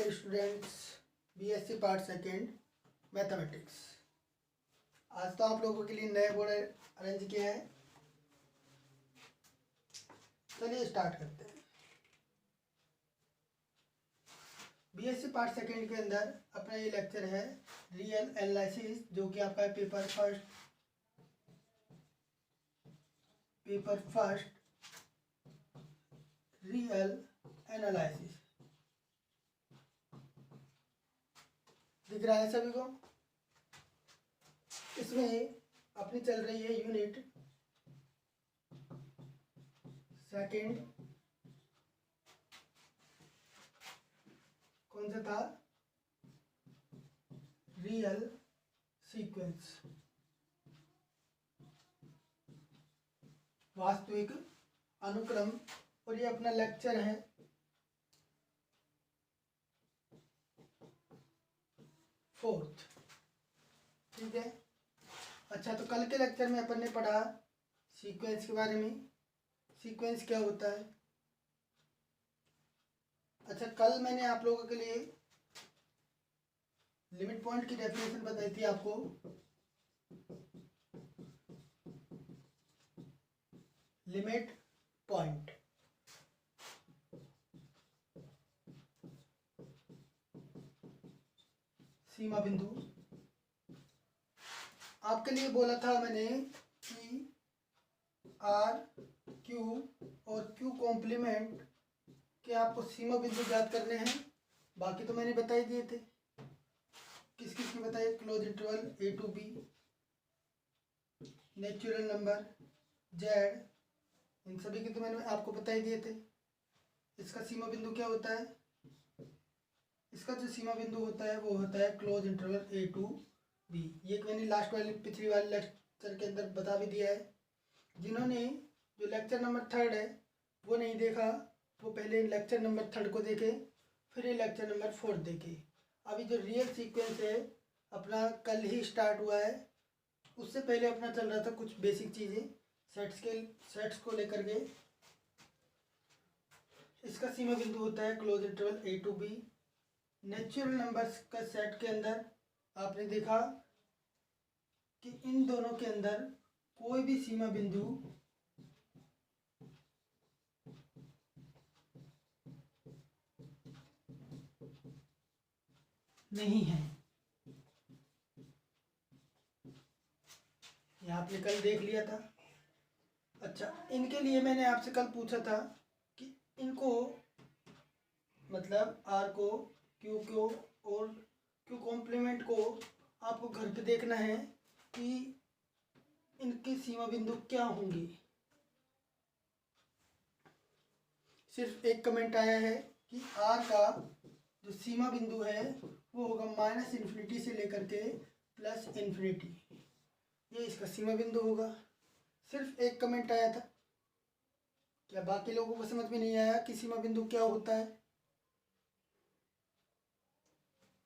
Dear students, BSc part second mathematics. आज तो आप लोगों के लिए नए बोर्ड अरेंज किए हैं। चलिए स्टार्ट करते हैं। बीएससी पार्ट सेकेंड के अंदर अपना ये लेक्चर है रियल एनालिसिस, जो कि आपका है पेपर फर्स्ट रियल एनालिसिस। दिख रहा है सभी को? इसमें अपनी चल रही है यूनिट सेकेंड। कौन सा था? रियल सीक्वेंस, वास्तविक अनुक्रम। और ये अपना लेक्चर है फोर्थ। ठीक है। अच्छा, तो कल के लेक्चर में अपन ने पढ़ा सीक्वेंस के बारे में। सीक्वेंस क्या होता है? अच्छा, कल मैंने आप लोगों के लिए लिमिट पॉइंट की डेफिनेशन बताई थी आपको। लिमिट पॉइंट सीमा बिंदु। आपके लिए बोला था मैंने कि आर, क्यू और क्यू कॉम्प्लीमेंट के आपको सीमा बिंदु ज्ञात करने हैं। बाकी तो मैंने बता ही दिए थे। किस किस की बताइए? Close interval A to B, natural number Z, इन सभी की तो मैंने आपको बता ही दिए थे। इसका सीमा बिंदु क्या होता है? इसका जो सीमा बिंदु होता है वो होता है close interval A to B. ये मैंने लास्ट वाली पिछली वाले लेक्चर के अंदर बता भी दिया है। जिन्होंने जो लेक्चर नंबर 3 है वो नहीं देखा, वो पहले लेक्चर नंबर 3 को देखे, फिर ये लेक्चर नंबर 4 देखे। अभी जो रियल सीक्वेंस है अपना कल ही स्टार्ट हुआ है। उससे पहले अपना चल रहा था कुछ बेसिक चीज़ें सेट्स को लेकर के। इसका सीमा बिंदु होता है close interval A to B. Natural numbers का सेट के अंदर आपने देखा कि इन दोनों के अंदर कोई भी सीमा बिंदु नहीं है। ये आपने कल देख लिया था। अच्छा, इनके लिए मैंने आपसे कल पूछा था कि इनको मतलब आर को, क्यू को और क्यू कॉम्प्लीमेंट को आपको घर पे देखना है कि इनकी सीमा बिंदु क्या होंगी। सिर्फ एक कमेंट आया है कि आर का जो सीमा बिंदु है वो होगा -∞ से लेकर के +∞। ये इसका सीमा बिंदु होगा। सिर्फ एक कमेंट आया था। क्या बाकी लोगों को समझ में नहीं आया कि सीमा बिंदु क्या होता है?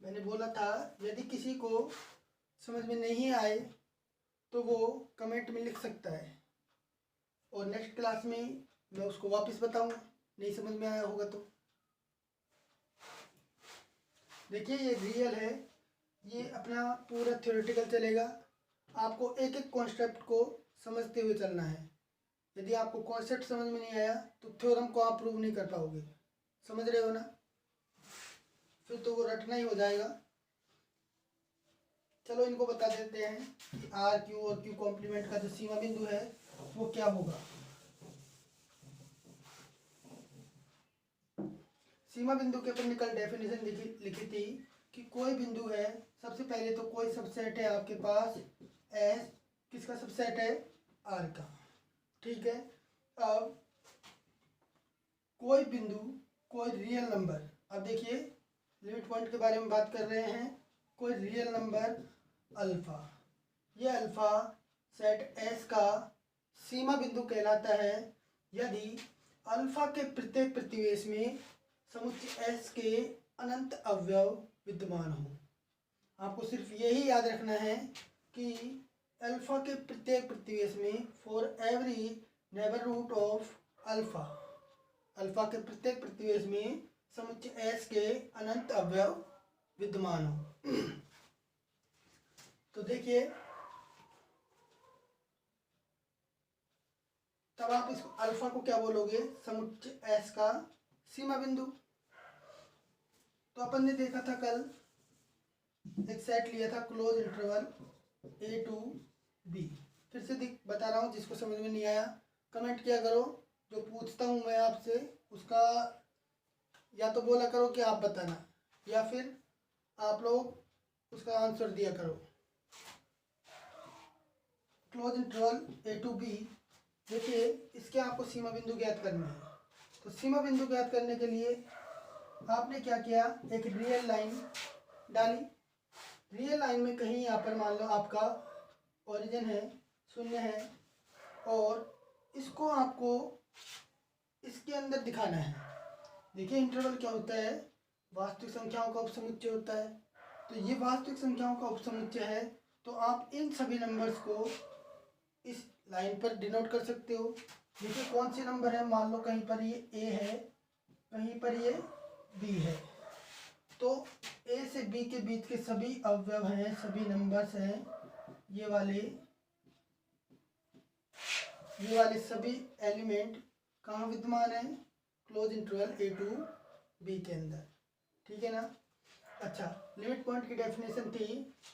मैंने बोला था यदि किसी को समझ में नहीं आए तो वो कमेंट में लिख सकता है और नेक्स्ट क्लास में मैं उसको वापस बताऊंगा, नहीं समझ में आया होगा तो। देखिए, ये रियल है, ये अपना पूरा थ्योरेटिकल चलेगा। आपको एक एक कॉन्सेप्ट को समझते हुए चलना है। यदि आपको कॉन्सेप्ट समझ में नहीं आया तो थ्योरम को आप प्रूव नहीं कर पाओगे। समझ रहे हो ना? फिर तो वो रटना ही हो जाएगा। चलो इनको बता देते हैं कि आर, क्यू और क्यू कॉम्प्लीमेंट का जो सीमा बिंदु है वो क्या होगा। सीमा बिंदु के ऊपर निकल डेफिनेशन लिखी थी कि कोई बिंदु है, सबसे पहले तो कोई सबसेट है आपके पास एस। किसका सबसेट है? आर का। ठीक है। अब कोई बिंदु, कोई रियल नंबर। अब देखिए, लिमिट पॉइंट के बारे में बात कर रहे हैं। कोई रियल नंबर अल्फा, ये अल्फा सेट एस का सीमा बिंदु कहलाता है यदि अल्फा के प्रत्येक प्रतिवेश में समुच्चय एस के अनंत अवयव विद्यमान हो। आपको सिर्फ यही याद रखना है कि अल्फा के प्रत्येक प्रतिवेश में for every neighbourhood of alpha, alpha के प्रत्येक प्रतिवेश में समुच्चय एस के अनंत अवयव विद्यमान हो। तो देखिए, तब आप इसको अल्फा को क्या बोलोगे, समुच्चय एस का सीमा बिंदु। तो अपन ने देखा था कल, एक सेट लिया था close interval A to B. फिर से बता रहा हूँ, जिसको समझ में नहीं आया कमेंट किया करो, जो पूछता हूँ मैं आपसे उसका या तो बोला करो कि आप बताना, या फिर आप लोग उसका आंसर दिया करो। Close interval A to B, देखिए इसके आपको सीमा बिंदु ज्ञात करना है। तो सीमा बिंदु ज्ञात करने के लिए आपने क्या किया, एक रियल लाइन डाली। रियल लाइन में कहीं यहाँ पर मान लो आपका ओरिजिन है, शून्य है, और इसको आपको इसके अंदर दिखाना है। देखिए इंटरवल क्या होता है, वास्तविक संख्याओं का उपसमुच्चय होता है। तो ये वास्तविक संख्याओं का उपसमुच्चय है, तो आप इन सभी नंबर्स को इस लाइन पर डिनोट कर सकते हो। देखिए कौन से नंबर है, मान लो कहीं पर ये ए है, कहीं पर ये बी है। तो ए से बी के बीच के सभी अवयव हैं, सभी नंबर्स हैं, ये वाले सभी एलिमेंट कहाँ विद्यमान है, close interval A to B के अंदर। ठीक है ना। अच्छा, लिमिट पॉइंट की डेफिनेशन थी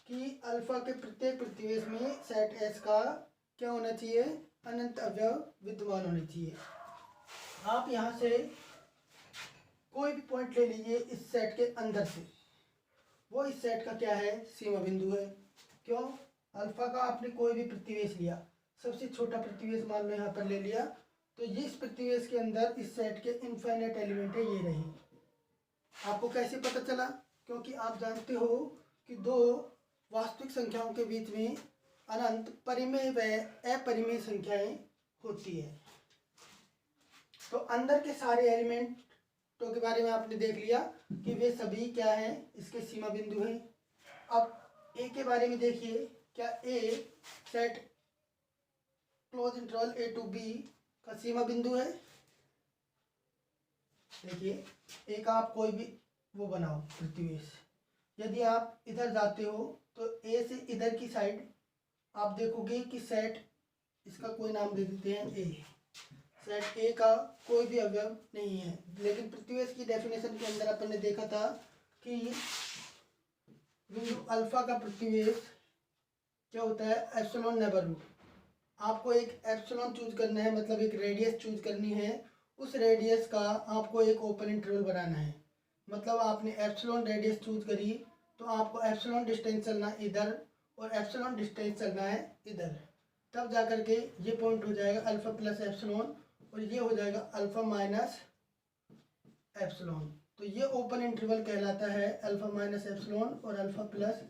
कि अल्फा के प्रत्येक प्रतिवेश में सेट एस का क्या होना चाहिए, अनंत अवयव विद्यमान होने चाहिए। आप यहाँ से कोई भी पॉइंट ले लीजिए इस सेट के अंदर से, वो इस सेट का क्या है, सीमा बिंदु है। क्यों, अल्फा का आपने कोई भी प्रतिवेश लिया, सबसे छोटा प्रतिवेश मान लो यहाँ पर ले लिया, तो ये इस प्रतिवेश के अंदर इस सेट के इनफाइनाइट एलिमेंट है, ये रहे। आपको कैसे पता चला, क्योंकि आप जानते हो कि दो वास्तविक संख्याओं के बीच में अनंत परिमेय व अपरिमेय संख्याएं होती है। तो अंदर के सारे एलिमेंटों के बारे में आपने देख लिया कि वे सभी क्या हैं, इसके सीमा बिंदु हैं। अब ए के बारे में देखिए, क्या a set close interval A to B का सीमा बिंदु है। देखिए एक आप कोई भी वो बनाओ प्रतिवेश, यदि आप इधर जाते हो तो ए से इधर की साइड आप देखोगे कि सेट, इसका कोई नाम दे देते हैं ए, सेट ए का कोई भी अवयव नहीं है। लेकिन प्रतिवेश की डेफिनेशन के अंदर अपन ने देखा था कि बिंदु अल्फा का प्रतिवेश क्या होता है, एप्सिलॉन नेबरहुड। आपको एक एप्सिलॉन चूज करना है, मतलब एक रेडियस चूज करनी है, उस रेडियस का आपको एक ओपन इंटरवल बनाना है। मतलब आपने एप्सिलॉन रेडियस चूज करी तो आपको एप्सिलॉन डिस्टेंस चलना है इधर और एप्सिलॉन डिस्टेंस चलना है इधर, तब जाकर के ये पॉइंट हो जाएगा अल्फा प्लस एप्सिलॉन, और ये हो जाएगा अल्फा माइनस एप्सिलॉन। तो ये ओपन इंटरवल कहलाता है अल्फा माइनस एप्सिलॉन और अल्फा प्लस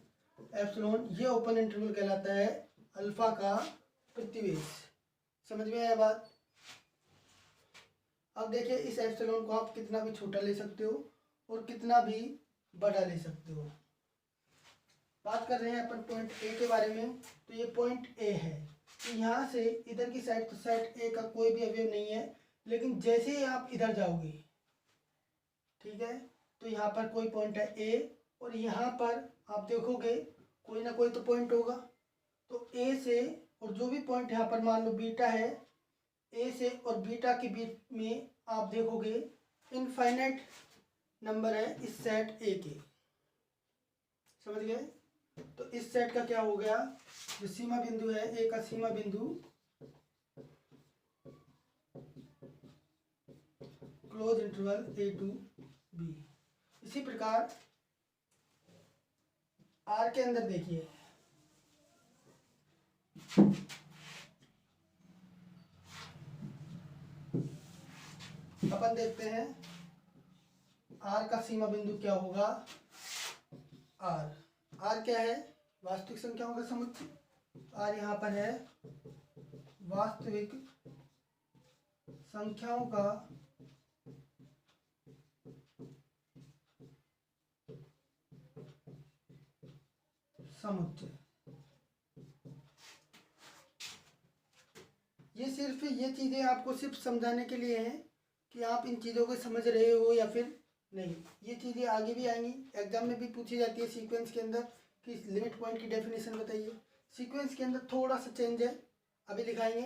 एप्सिलॉन, ये ओपन इंटरवल कहलाता है अल्फा का प्रतिवेश। समझ में आया बात। अब देखिए इस एप्सिलॉन को आप कितना भी छोटा ले सकते हो और कितना भी बड़ा ले सकते हो। बात कर रहे हैं अपन पॉइंट ए के बारे में, तो ये पॉइंट ए है। तो यहाँ से इधर की साइड, तो सेट ए का कोई भी अवयव नहीं है, लेकिन जैसे ही आप इधर जाओगे, ठीक है, तो यहाँ पर कोई पॉइंट है ए, और यहाँ पर आप देखोगे कोई ना कोई तो पॉइंट होगा। तो ए से, और जो भी पॉइंट यहाँ पर मान लो बीटा है, ए से और बीटा के बीच में आप देखोगे इनफाइनाइट नंबर है इस सेट ए के। समझ गए। तो इस सेट का क्या हो गया, जो सीमा बिंदु है ए का सीमा बिंदु close interval A to B. इसी प्रकार आर के अंदर देखिए, अपन देखते हैं आर का सीमा बिंदु क्या होगा। आर क्या है, वास्तविक संख्याओं का समुच्चय। आर यहाँ पर है वास्तविक संख्याओं का समुच्चय। ये चीजें आपको सिर्फ समझाने के लिए हैं कि आप इन चीजों को समझ रहे हो या फिर नहीं, ये चीज़ें आगे भी आएंगी, एग्जाम में भी पूछी जाती है सीक्वेंस के अंदर कि लिमिट पॉइंट की डेफिनेशन बताइए। सीक्वेंस के अंदर थोड़ा सा चेंज है, अभी दिखाएंगे।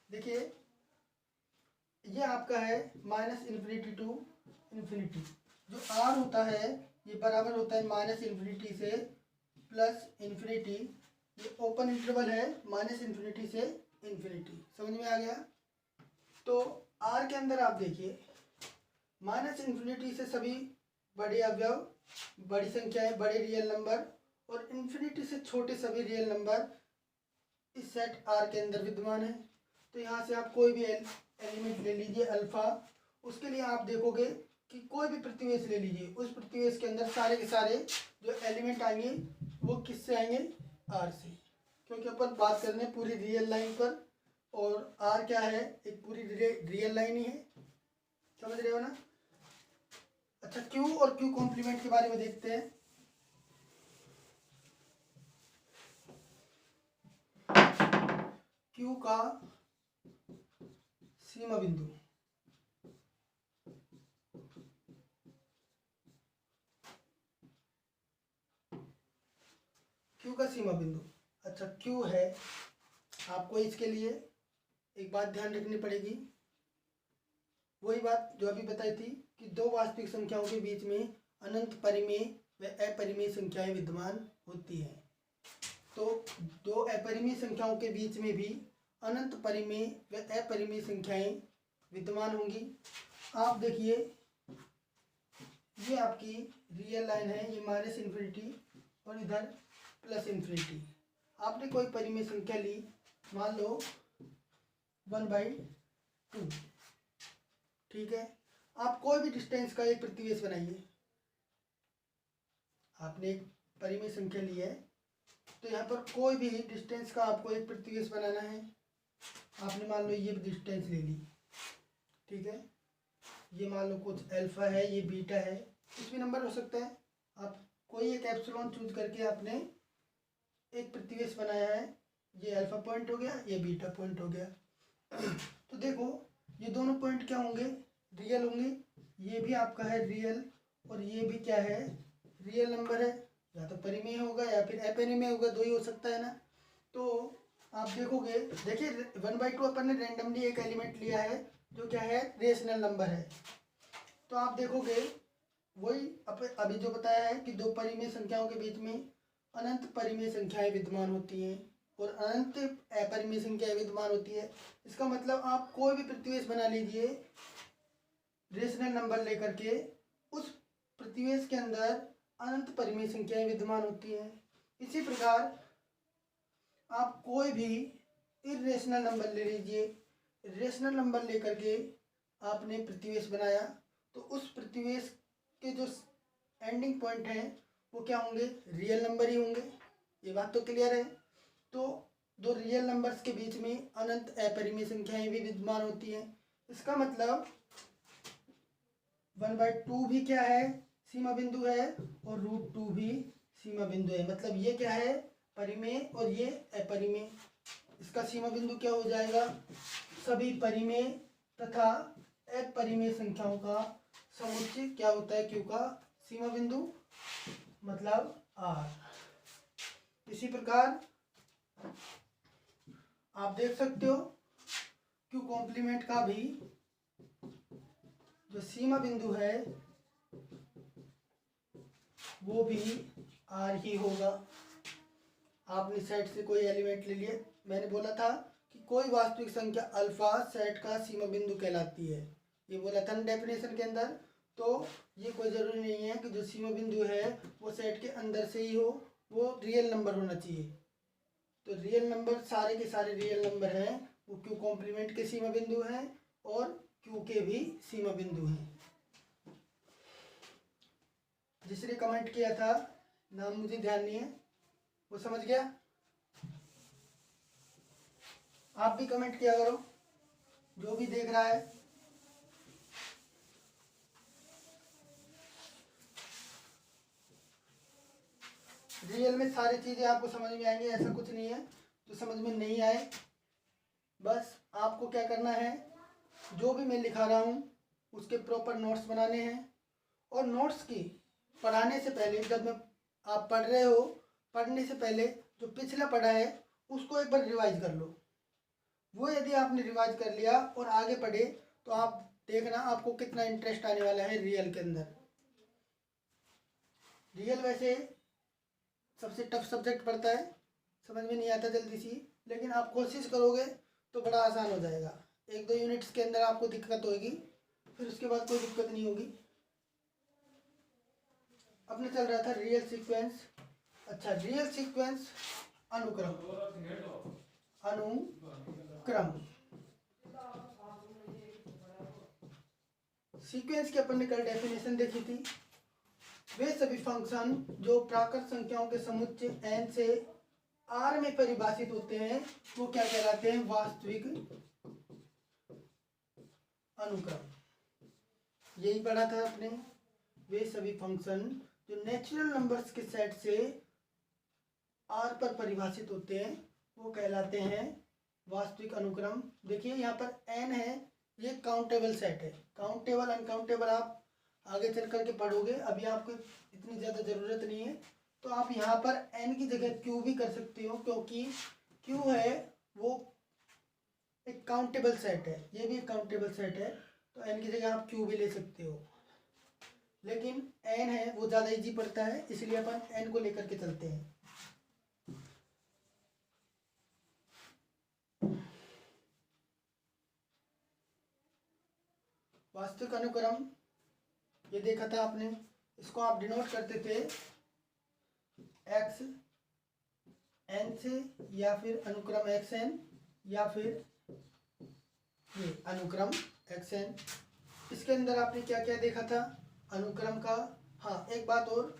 देखिए ये आपका है -इन्फिनिटी टू इन्फिनिटी। जो आर होता है ये बराबर होता है -इन्फिनिटी से +इन्फिनिटी। ये ओपन इंटरवल है -इन्फिनिटी से इन्फिनिटी। समझ में आ गया? तो आर के अंदर आप देखिए -इन्फिनिटी से सभी बड़े अवयव, बड़ी संख्याएं, बड़े रियल नंबर और इन्फिनिटी से छोटे सभी रियल नंबर इस सेट आर के अंदर विद्यमान है। तो यहाँ से आप कोई भी एलिमेंट ले लीजिए अल्फा, उसके लिए आप देखोगे कि कोई भी प्रतिवेश ले लीजिए, उस प्रतिवेश के अंदर सारे के सारे जो एलिमेंट आएंगे वो किससे आएंगे? आर से, क्योंकि अपन बात कर रहे हैं पूरी रियल लाइन पर, और आर क्या है? एक पूरी रियल लाइन ही है। समझ रहे हो ना? अच्छा, क्यू और क्यू कॉम्प्लीमेंट के बारे में देखते हैं। क्यू का सीमा बिंदु, क्यू का सीमा बिंदु। अच्छा, क्यू है, आपको इसके लिए एक बात ध्यान रखनी पड़ेगी, वही बात जो अभी बताई थी कि दो वास्तविक संख्याओं के बीच में अनंत परिमेय व अपरिमेय संख्याएं विद्यमान होती हैं। तो दो अपरिमेय संख्याओं के बीच में भी अनंत परिमेय व अपरिमेय संख्याएं विद्यमान होंगी। आप देखिए ये आपकी रियल लाइन है, ये -इन्फिनिटी और इधर +इन्फिनिटी। आपने कोई परिमेय संख्या ली, मान लो 1/2, ठीक है। आप कोई भी डिस्टेंस का एक प्रतिवेश बनाइए। आपने एक परिमेय संख्या ली है, तो यहाँ पर कोई भी डिस्टेंस का आपको एक प्रतिवेश बनाना है। आपने मान लो ये डिस्टेंस ले ली, ठीक है। ये मान लो कुछ अल्फा है, ये बीटा है, कुछ भी नंबर हो सकता है। आप कोई एक एप्सिलॉन चूज करके आपने एक प्रतिवेश बनाया है। ये अल्फा पॉइंट हो गया, ये बीटा पॉइंट हो गया। तो देखो ये दोनों पॉइंट क्या होंगे? रियल होंगे। ये भी आपका है रियल और ये भी क्या है? रियल नंबर है। या तो परिमेय होगा या फिर अपरिमेय होगा, दो ही हो सकता है ना। तो आप देखोगे, देखिए 1/2 अपन ने रेंडमली एक एलिमेंट लिया है जो क्या है? रेशनल नंबर है। तो आप देखोगे वही अभी जो बताया है कि दो परिमेय संख्याओं के बीच में अनंत परिमेय संख्याएं विद्यमान होती हैं और अनंत अपरिमेय संख्याएं विद्यमान होती है। इसका मतलब आप कोई भी प्रतिवेश बना लीजिए रेशनल नंबर लेकर के, उस प्रतिवेश के अंदर अनंत परिमेय संख्याएं विद्यमान होती हैं। इसी प्रकार आप कोई भी इर्रेशनल नंबर ले लीजिए, रेशनल नंबर लेकर के आपने प्रतिवेश बनाया, तो उस प्रतिवेश के जो एंडिंग पॉइंट हैं वो क्या होंगे? रियल नंबर ही होंगे। ये बात तो क्लियर है। तो दो रियल नंबर्स के बीच में अनंत अपरिमेय संख्याएं भी विद्यमान होती हैं। इसका मतलब 1/2 भी क्या है? सीमा बिंदु है, और √2 भी सीमा बिंदु है। मतलब ये क्या है? परिमेय और ये अपरिमेय। इसका सीमा बिंदु क्या हो जाएगा? सभी परिमेय तथा अपरिमेय संख्याओं का समुच्चय क्या होता है? क्यू का सीमा बिंदु, मतलब आर। इसी प्रकार आप देख सकते हो क्यू कॉम्प्लीमेंट का भी जो सीमा बिंदु है वो भी आर ही होगा। आपने सेट से कोई एलिमेंट ले लिए, मैंने बोला था कि कोई वास्तविक संख्या अल्फा सेट का सीमा बिंदु कहलाती है, ये बोला था ना डेफिनेशन के अंदर। तो ये कोई ज़रूरी नहीं है कि जो सीमा बिंदु है वो सेट के अंदर से ही हो, वो रियल नंबर होना चाहिए। तो रियल नंबर, सारे के सारे रियल नंबर हैं, वो क्यू कॉम्प्लीमेंट के सीमा बिंदु हैं और क्यू के भी सीमा बिंदु हैं। जिसने कमेंट किया था, नाम मुझे ध्यान नहीं है, वो समझ गया? आप भी कमेंट किया करो, जो भी देख रहा है। रियल में सारी चीज़ें आपको समझ में आएंगी, ऐसा कुछ नहीं है जो समझ में नहीं आए। बस आपको क्या करना है, जो भी मैं लिखा रहा हूँ उसके प्रॉपर नोट्स बनाने हैं। और नोट्स की पढ़ाने से पहले जब मैं आप पढ़ रहे हो, पढ़ने से पहले जो पिछला पढ़ा है उसको एक बार रिवाइज कर लो। वो यदि आपने रिवाइज कर लिया और आगे पढ़े तो आप देखना आपको कितना इंटरेस्ट आने वाला है रियल के अंदर। रियल वैसे सबसे टफ सब्जेक्ट पड़ता है, समझ में नहीं आता जल्दी सी, लेकिन आप कोशिश करोगे तो बड़ा आसान हो जाएगा। 1-2 यूनिट्स के अंदर आपको दिक्कत होगी, फिर उसके बाद कोई दिक्कत नहीं होगी। अपने चल रहा था रियल सीक्वेंस। अच्छा, रियल सीक्वेंस अनुक्रम, अनुक्रम सीक्वेंस की अपन ने कल डेफिनेशन देखी थी। वे सभी फंक्शन जो प्राकृत संख्याओं के समुच्चय n से r में परिभाषित होते हैं वो क्या कहलाते हैं? वास्तविक अनुक्रम। यही पढ़ा था आपने। वे सभी फंक्शन जो नेचुरल नंबर्स के सेट से r पर परिभाषित होते हैं वो कहलाते हैं वास्तविक अनुक्रम। देखिए यहाँ पर n है, ये काउंटेबल सेट है। काउंटेबल अनकाउंटेबल आप आगे चल करके पढ़ोगे, अभी आपको इतनी ज़्यादा ज़रूरत नहीं है। तो आप यहाँ पर n की जगह q भी कर सकते हो, क्योंकि q है वो एक काउंटेबल सेट है, ये भी एक काउंटेबल सेट है, तो n की जगह आप q भी ले सकते हो। लेकिन n है वो ज़्यादा इजी पड़ता है, इसलिए अपन n को लेकर के चलते हैं। वास्तविक अनुक्रम ये देखा था आपने, इसको आप डिनोट करते थे x n से, या फिर अनुक्रम xn, या फिर ये अनुक्रम xn। इसके अंदर आपने क्या क्या देखा था अनुक्रम का? हाँ, एक बात और,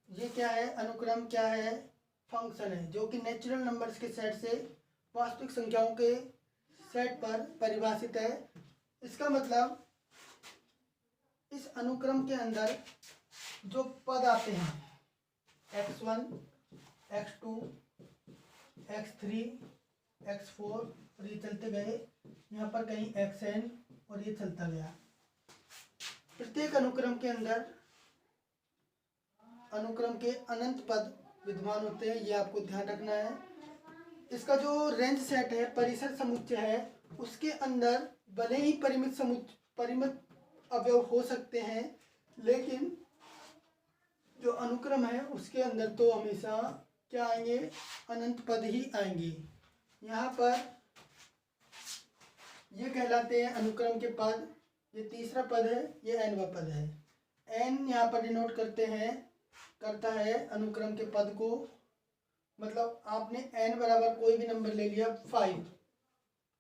ये क्या है? अनुक्रम क्या है? फंक्शन है जो कि नेचुरल नंबर्स के सेट से वास्तविक संख्याओं के सेट पर परिभाषित है। इसका मतलब इस अनुक्रम के अंदर जो पद आते हैं x1, x2, x3, x4 और ये चलते गए, यहाँ पर कहीं xn और ये चलता गया। प्रत्येक अनुक्रम के अंदर अनुक्रम के अनंत पद विद्यमान होते हैं, ये आपको ध्यान रखना है। इसका जो रेंज सेट है, परिसर समुच्चय है, उसके अंदर भले ही परिमित अवयव हो सकते हैं, लेकिन जो अनुक्रम है उसके अंदर तो हमेशा क्या आएंगे? अनंत पद ही आएंगे। यहाँ पर ये कहलाते हैं अनुक्रम के पद। ये तीसरा पद है, ये nवां पद है। n यहाँ पर डिनोट करता है अनुक्रम के पद को। मतलब आपने n बराबर कोई भी नंबर ले लिया, 5,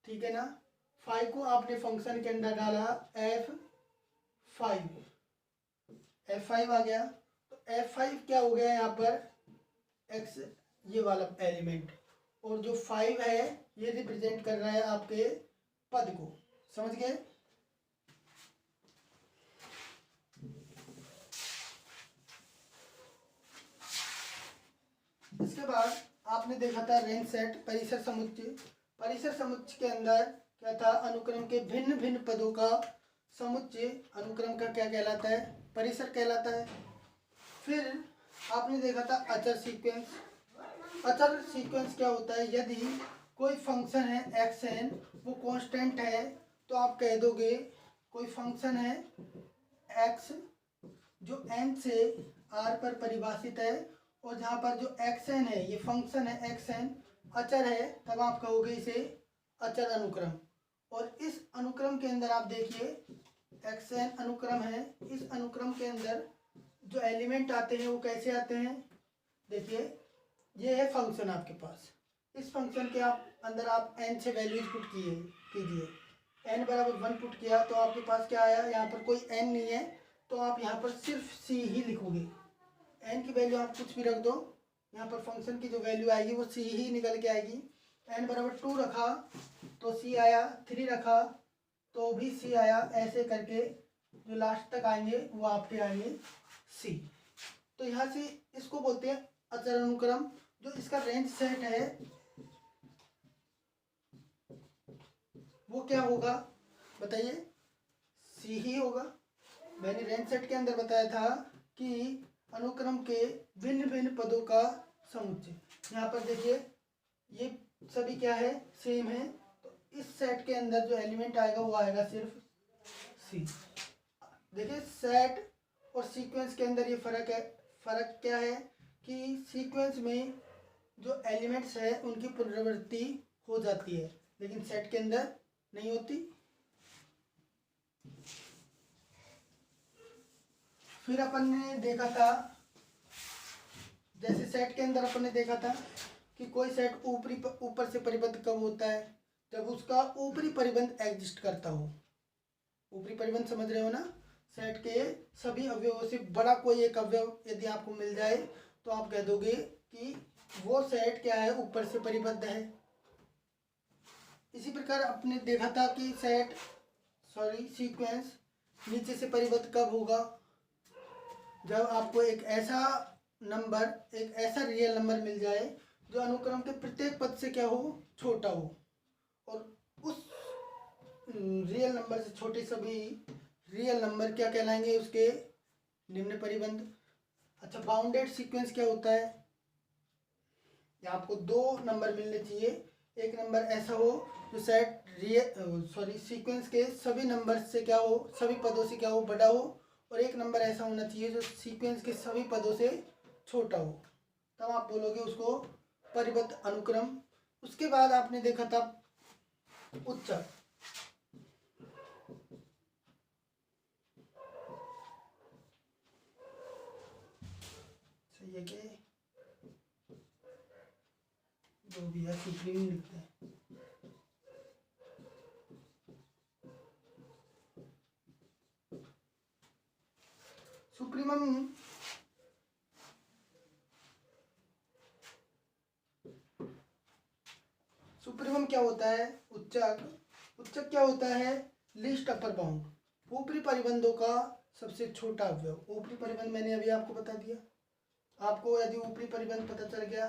ठीक है ना? 5 को आपने फंक्शन के अंदर डाला f5 आ गया। तो f5 क्या हो गया यहाँ पर? x, ये वाला एलिमेंट, और जो 5 है ये रिप्रेजेंट कर रहा है आपके पद को। समझ गए? इसके बाद आपने देखा था रेंज सेट, परिसर समुच्चय। परिसर समुच्चय के अंदर क्या था? अनुक्रम के भिन्न भिन्न पदों का समुच्चय अनुक्रम का क्या कहलाता है? परिसर कहलाता है। फिर आपने देखा था अचर सीक्वेंस। अचर सीक्वेंस क्या होता है? यदि कोई फंक्शन है xn, वो कांस्टेंट है, तो आप कह दोगे कोई फंक्शन है x जो n से r पर परिभाषित है, और जहाँ पर जो xn है, ये फंक्शन है xn अचर है, तब आप कहोगे इसे अचर अनुक्रम। और इस अनुक्रम के अंदर आप देखिए xn अनुक्रम है, इस अनुक्रम के अंदर जो एलिमेंट आते हैं वो कैसे आते हैं? देखिए ये है फंक्शन आपके पास, इस फंक्शन के अंदर आप n से वैल्यूज पुट कीजिए। n बराबर 1 पुट किया तो आपके पास क्या आया? यहाँ पर कोई n नहीं है, तो आप यहाँ पर सिर्फ c ही लिखोगे। n की वैल्यू आप कुछ भी रख दो, यहाँ पर फंक्शन की जो वैल्यू आएगी वो c ही निकल के आएगी। n बराबर 2 रखा तो c आया, 3 रखा तो भी c आया, ऐसे करके जो लास्ट तक आएंगे वो आपके आएंगे c। तो यहाँ से इसको बोलते हैं अचर अनुक्रम। जो इसका रेंज सेट है वो क्या होगा बताइए? सी ही होगा। मैंने रेंज सेट के अंदर बताया था कि अनुक्रम के भिन्न भिन्न पदों का समुच्चय। यहाँ पर देखिए ये सभी क्या है, सेम है, तो इस सेट के अंदर जो एलिमेंट आएगा वो आएगा सिर्फ सी। देखिए सेट और सीक्वेंस के अंदर ये फर्क है। फर्क क्या है कि सीक्वेंस में जो एलिमेंट्स है उनकी पुनरावृत्ति हो जाती है, लेकिन सेट के अंदर नहीं होती। फिर अपन ने देखा था, जैसे सेट के अंदर अपन ने देखा था कि कोई सेट ऊपर से परिबद्ध कब होता है, जब उसका ऊपरी परिबंध एग्जिस्ट करता हो। ऊपरी परिबंध समझ रहे हो ना, सेट के सभी अवयवों से बड़ा कोई एक अवयव यदि आपको मिल जाए तो आप कह दोगे कि वो सेट क्या है, ऊपर से परिबद्ध है। इसी प्रकार आपने देखा था कि सीक्वेंस नीचे से परिबद्ध कब होगा, जब आपको एक ऐसा रियल नंबर मिल जाए जो अनुक्रम के प्रत्येक पद से क्या हो, छोटा हो, और उस रियल नंबर से छोटे सभी रियल नंबर क्या कहलाएंगे, उसके निम्न परिबंध। अच्छा, बाउंडेड सीक्वेंस क्या होता है, या आपको दो नंबर मिलने चाहिए। एक नंबर ऐसा हो जो सीक्वेंस के सभी नंबर से क्या हो, सभी पदों से क्या हो, बड़ा हो, और एक नंबर ऐसा होना चाहिए जो सीक्वेंस के सभी पदों से छोटा हो, तब आप बोलोगे उसको परिबद्ध अनुक्रम। उसके बाद आपने देखा था उच्चक। सही है कि जो भी है सुप्रीम लिखते हैं। सुप्रीमम क्या होता है, उच्चक क्या होता है, लीस्ट अपर बाउंड, ऊपरी परिबंधों का सबसे छोटा अवयव। ऊपरी परिबंध मैंने अभी आपको बता दिया। आपको यदि ऊपरी परिबंध पता चल गया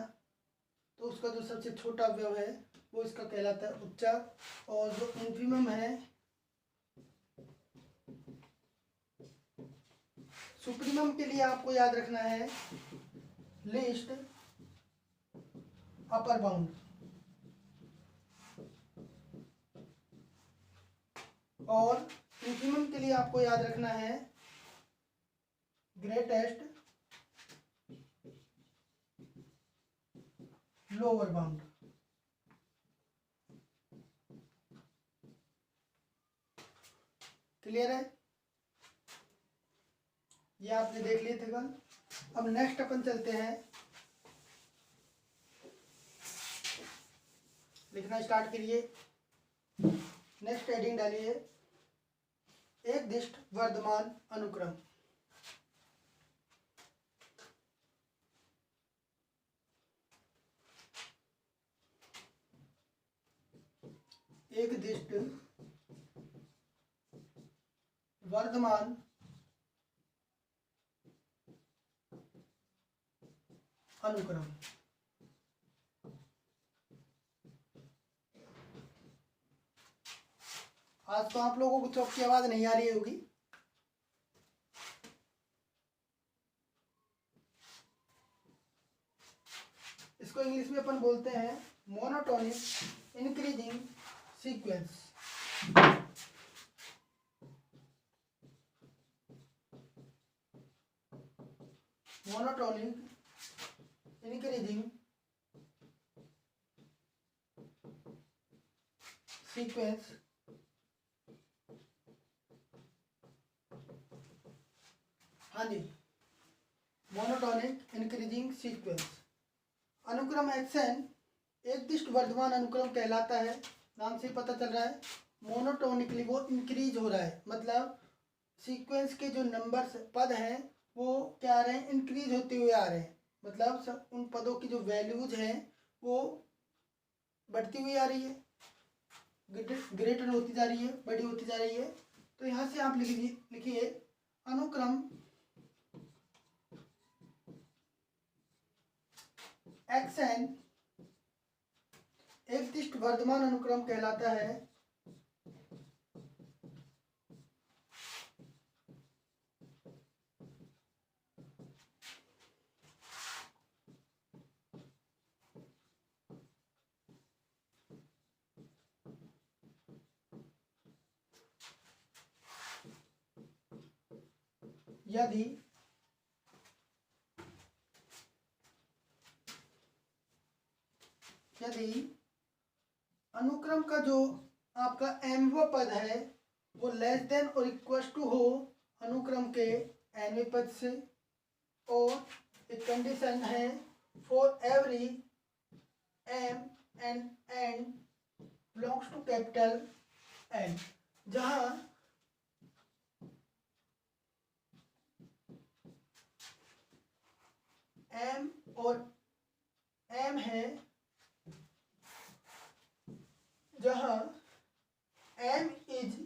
तो उसका जो सबसे छोटा अवयव है वो इसका कहलाता है उच्चक। और जो इन्फीमम है, सुप्रीमम के लिए आपको याद रखना है लीस्ट अपर बाउंड, और इन्फीमम के लिए आपको याद रखना है ग्रेटेस्ट लोअर बाउंड। क्लियर है, ये आपने देख लिए थे कल। अब नेक्स्ट अपन चलते हैं, लिखना स्टार्ट करिए। नेक्स्ट हेडिंग डालिए एक दिष्ट वर्धमान अनुक्रम। एक दिष्ट वर्धमान अनुक्रम। आज तो आप लोगों को चौक की आवाज नहीं आ रही होगी। इसको इंग्लिश में अपन बोलते हैं monotonic increasing sequence. Monotonic increasing sequence हाँ जी, मोनोटोनिक इंक्रीजिंग सीक्वेंस। अनुक्रम एक्सन एक दिष्ट वर्धमान अनुक्रम कहलाता है। नाम से पता चल रहा है मोनोटोनिकली वो इंक्रीज हो रहा है, मतलब सीक्वेंस के जो नंबर्स पद हैं वो क्या आ रहे हैं, इंक्रीज होते हुए आ रहे हैं। मतलब उन पदों की जो वैल्यूज हैं वो बढ़ती हुई आ रही है, ग्रेटर होती जा रही है, बड़ी होती जा रही है। तो यहाँ से आप लिखिए अनुक्रम एक्सन एक दिष्ट वर्धमान अनुक्रम कहलाता है यदि अनुक्रम का जो आपका mवां पद है वो लेस देन और इक्वल टू हो अनुक्रम के nवें पद से, और एक कंडीशन है for every m and n belongs to capital N, जहां m और m है, जहां m is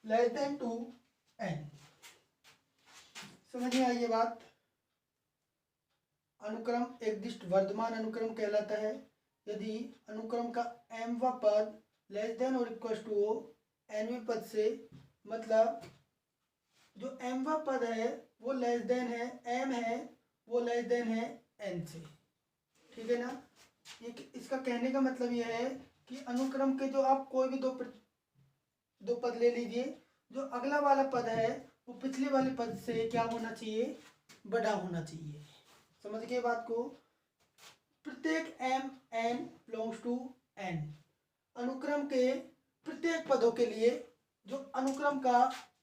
less than to n। समझ में आई ये बात? अनुक्रम एकदिष्ट वर्धमान अनुक्रम कहलाता है यदि अनुक्रम का mवां पद लेस देन और इक्वल टू हो nवें पद से, मतलब जो mवां पद है वो लेस देन है, m है वो लेस देन है n से। ठीक है ना? ये इसका कहने का मतलब यह है कि अनुक्रम के जो आप कोई भी दो पद ले लीजिए, जो अगला वाला पद है वो पिछले वाले पद से क्या होना चाहिए? बड़ा होना चाहिए। समझ गए बात को? प्रत्येक m n belongs to n, अनुक्रम के प्रत्येक पदों के लिए जो अनुक्रम का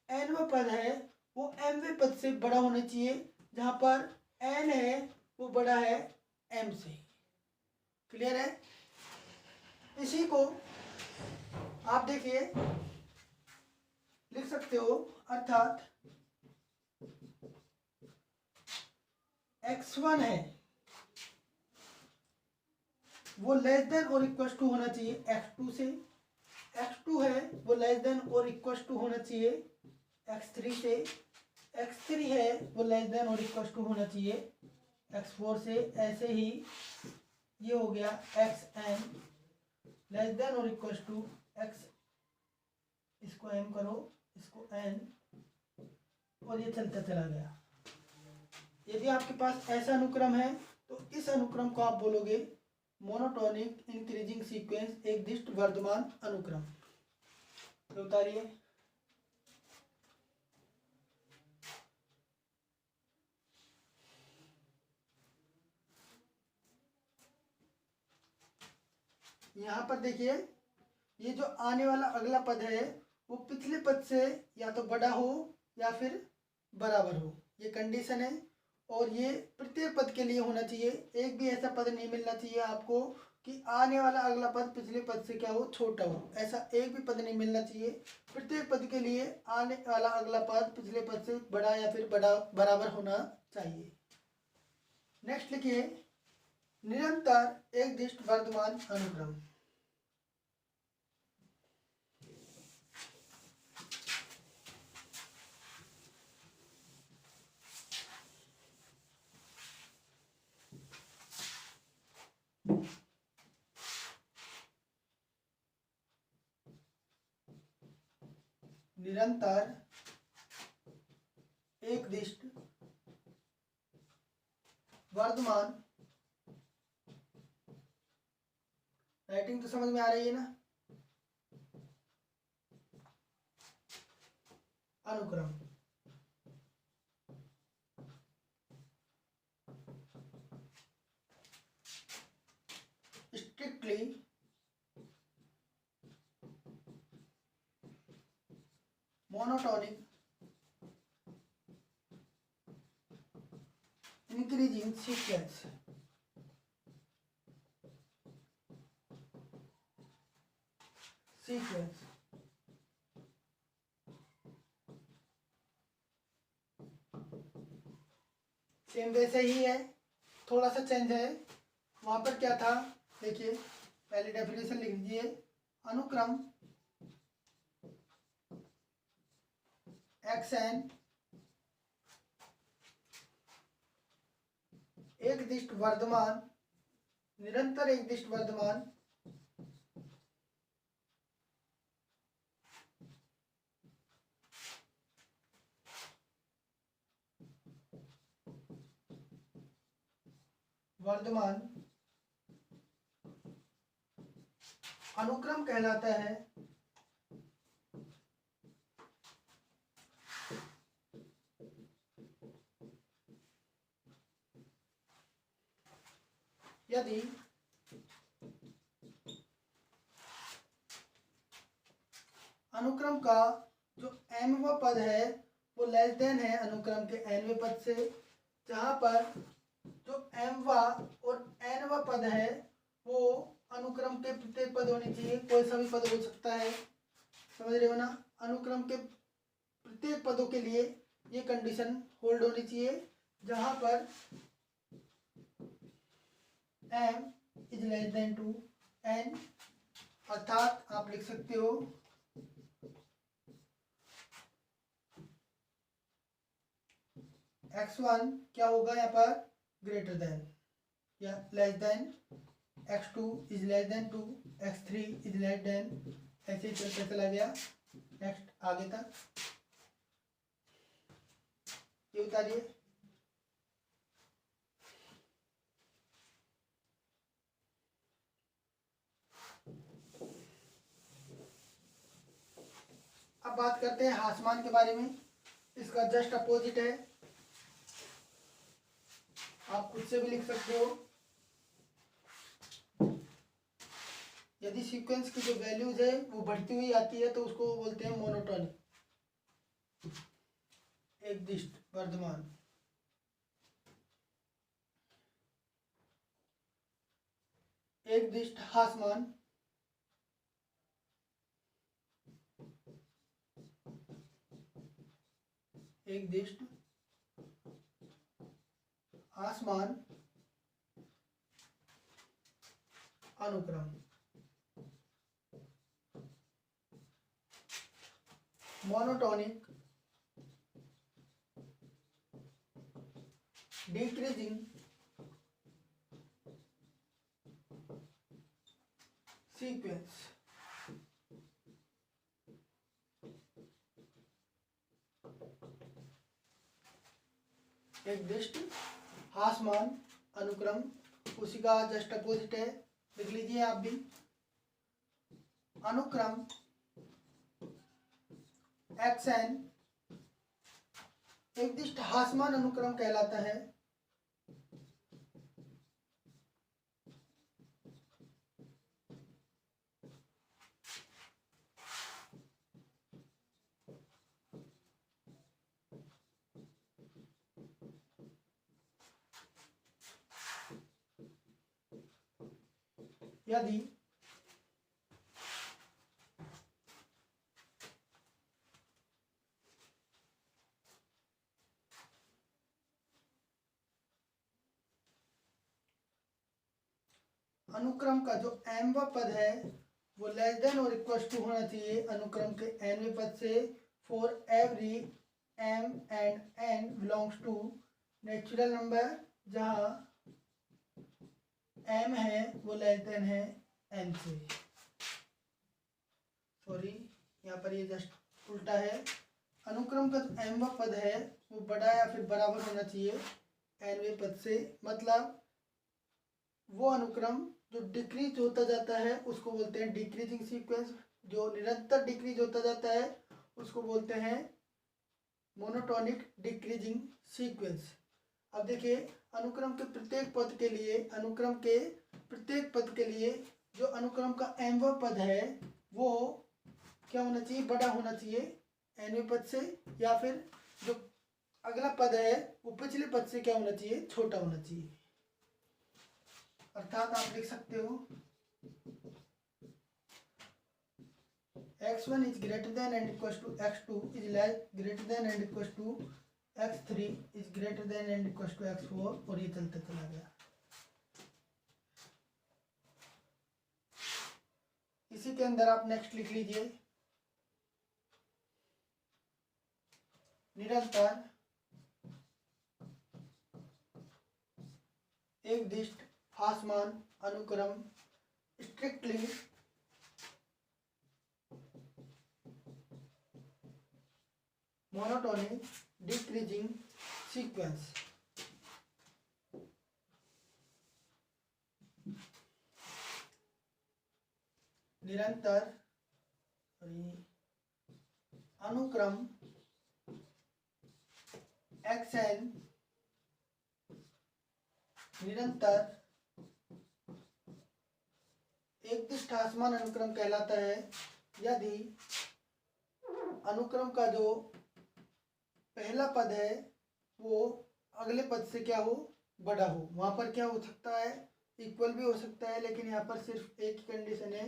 nवां पद है वो mवें पद से बड़ा होना चाहिए, जहां पर n है वो बड़ा है m से। क्लियर है? इसी को आप देखिए लिख सकते हो, अर्थात x1 है वो लेस देन और इक्वल टू होना चाहिए x2 से, x2 है वो लेस देन और इक्वल टू होना चाहिए x3 से, x3 है वो लेस देन और इक्वल टू होना चाहिए x4 से। ऐसे ही ये हो गया xn लेस देन और इक्वल टू x, इसको m करो, इसको n, और ये चलता चला गया। यदि आपके पास ऐसा अनुक्रम है तो इस अनुक्रम को आप बोलोगे मोनोटोनिक इंक्रीजिंग सीक्वेंस, एकदिष्ट वर्धमान अनुक्रम। तो उतारिए। यहाँ पर देखिए, ये जो आने वाला अगला पद है वो पिछले पद से या तो बड़ा हो या फिर बराबर हो, ये कंडीशन है। और ये प्रत्येक पद के लिए होना चाहिए, एक भी ऐसा पद नहीं मिलना चाहिए आपको कि आने वाला अगला पद पिछले पद से क्या हो? छोटा हो। ऐसा एक भी पद नहीं मिलना चाहिए। प्रत्येक पद के लिए आने वाला अगला पद पिछले पद से बड़ा या फिर बराबर होना चाहिए। नेक्स्ट लिखिए, निरंतर एकदिष्ट वर्धमान अनुक्रम। निरंतर एकदिष्ट वर्धमान, राइटिंग तो समझ में आ रही है ना? अनुक्रम strictly monotonic increasing sequence, same वैसे ही है, थोड़ा सा चेंज है। वहां पर क्या था देखिए, पहले डेफिनेशन लिख लीजिए। अनुक्रम xn एकदिष्ट वर्धमान, निरंतर एकदिष्ट वर्धमान अनुक्रम कहलाता है यदि अनुक्रम का जो mवां पद है वो लेस देन है अनुक्रम के nवें पद से, जहां पर जो mवां और nवां पद है वो अनुक्रम के प्रत्येक पद होने चाहिए, कोई सा भी पद हो सकता है, समझ रहे हो ना। अनुक्रम के प्रत्येक पदों के लिए ये कंडीशन होल्ड होनी चाहिए, जहां पर m is less than to n, अर्थात आप लिख सकते हो x1 क्या होगा यहाँ पर ग्रेटर देन या less than, x2 is less then 2, x3 is less then, ऐसे ही चलते चला गया नेक्स्ट आगे तक। ये उतारिए। अब बात करते हैं हासमान के बारे में। इसका जस्ट अपोजिट है, आप खुद से भी लिख सकते हो। यदि सीक्वेंस की जो वैल्यूज है वो बढ़ती हुई आती है तो उसको बोलते हैं मोनोटोनिक, एकदिष्ट वर्धमान। एकदिष्ट हासमान एकदिष्ट हासमान अनुक्रम मोनोटोनिक डिक्रीजिंग सीक्वेंस। एकदिष्ट हासमान अनुक्रम, उसी का जस्ट अपोजिट है, लिख लीजिए आप भी। अनुक्रम xn एकदिष्ट हासमान अनुक्रम कहलाता है। यदि अनुक्रम का जो mवां पद है वो लेस देन और इक्वल टू होना चाहिए अनुक्रम के nवें पद से, for every m and n belongs to natural number, जहां m है वो लेस देन है n से। सॉरी, यहाँ पर ये जस्ट उल्टा है। अनुक्रम का जो mवां पद है वो बड़ा या फिर बराबर होना चाहिए nवें पद से, मतलब वो अनुक्रम जो डिक्रीज होता जाता है उसको बोलते हैं डिक्रीजिंग सीक्वेंस, जो निरंतर डिक्रीज होता जाता है उसको बोलते हैं मोनोटोनिक डिक्रीजिंग सीक्वेंस। अब देखिए, अनुक्रम के प्रत्येक पद के लिए, अनुक्रम के प्रत्येक पद के लिए जो अनुक्रम का mवां पद है वो क्या होना चाहिए, बड़ा होना चाहिए nवें पद से, या फिर जो अगला पद है वो पिछले पद से क्या होना चाहिए, छोटा होना चाहिए। अर्थात आप लिख सकते हो x1 is greater than and equal to x2 is greater than and equal to x3 is greater than and equal to x4, और ये चलते चला गया। इसी के अंदर आप नेक्स्ट लिख लीजिए, निरंतर एकदिष्ट हासमान अनुक्रम स्ट्रिक्टली मोनोटोनिक डिक्रीजिंग सीक्वेंस। निरंतर अनुक्रम xn निरंतर एक दिष्ट असमान अनुक्रम कहलाता है यदि अनुक्रम का जो पहला पद है वो अगले पद से क्या हो, बड़ा हो। वहां पर क्या हो सकता है, इक्वल भी हो सकता है, लेकिन यहाँ पर सिर्फ एक ही कंडीशन है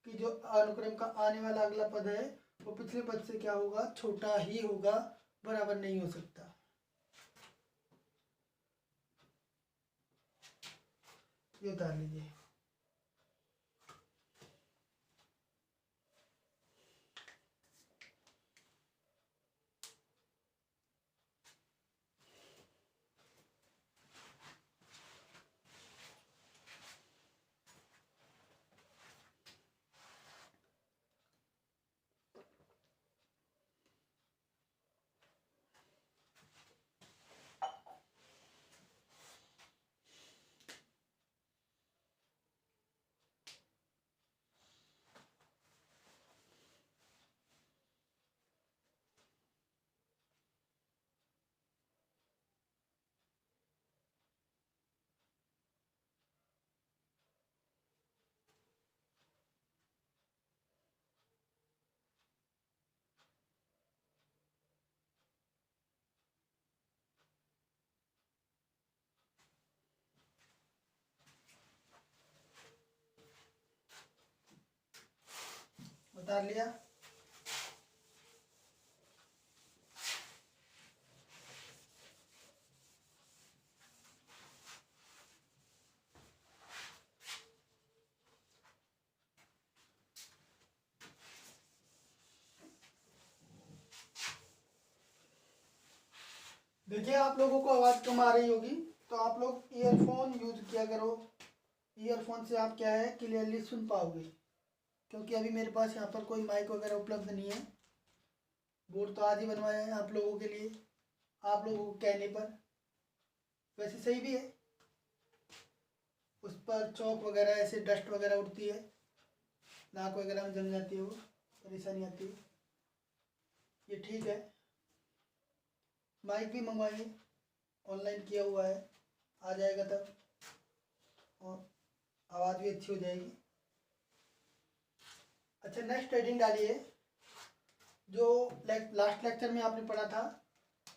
कि जो अनुक्रम का आने वाला अगला पद है वो पिछले पद से क्या होगा, छोटा ही होगा, बराबर नहीं हो सकता। ये उतार लीजिए। उतार लिया। देखिए आप लोगों को आवाज़ कम आ रही होगी तो आप लोग ईयरफोन यूज किया करो। ईयरफोन से आप क्या है, क्लियरली सुन पाओगे, क्योंकि अभी मेरे पास यहाँ पर कोई माइक वगैरह उपलब्ध नहीं है। बोर्ड तो आज ही बनवाया है आप लोगों के लिए, आप लोगों को कहने पर। वैसे सही भी है, उस पर चौक वगैरह ऐसे डस्ट वगैरह उड़ती है, नाक वगैरह में जम जाती है, वो परेशानी आती है। ये ठीक है। माइक भी मंगवाइए, ऑनलाइन किया हुआ है, आ जाएगा तब, और आवाज़ भी अच्छी हो जाएगी। अच्छा, नेक्स्ट हेडिंग डालिए जो लास्ट लेक्चर में आपने पढ़ा था,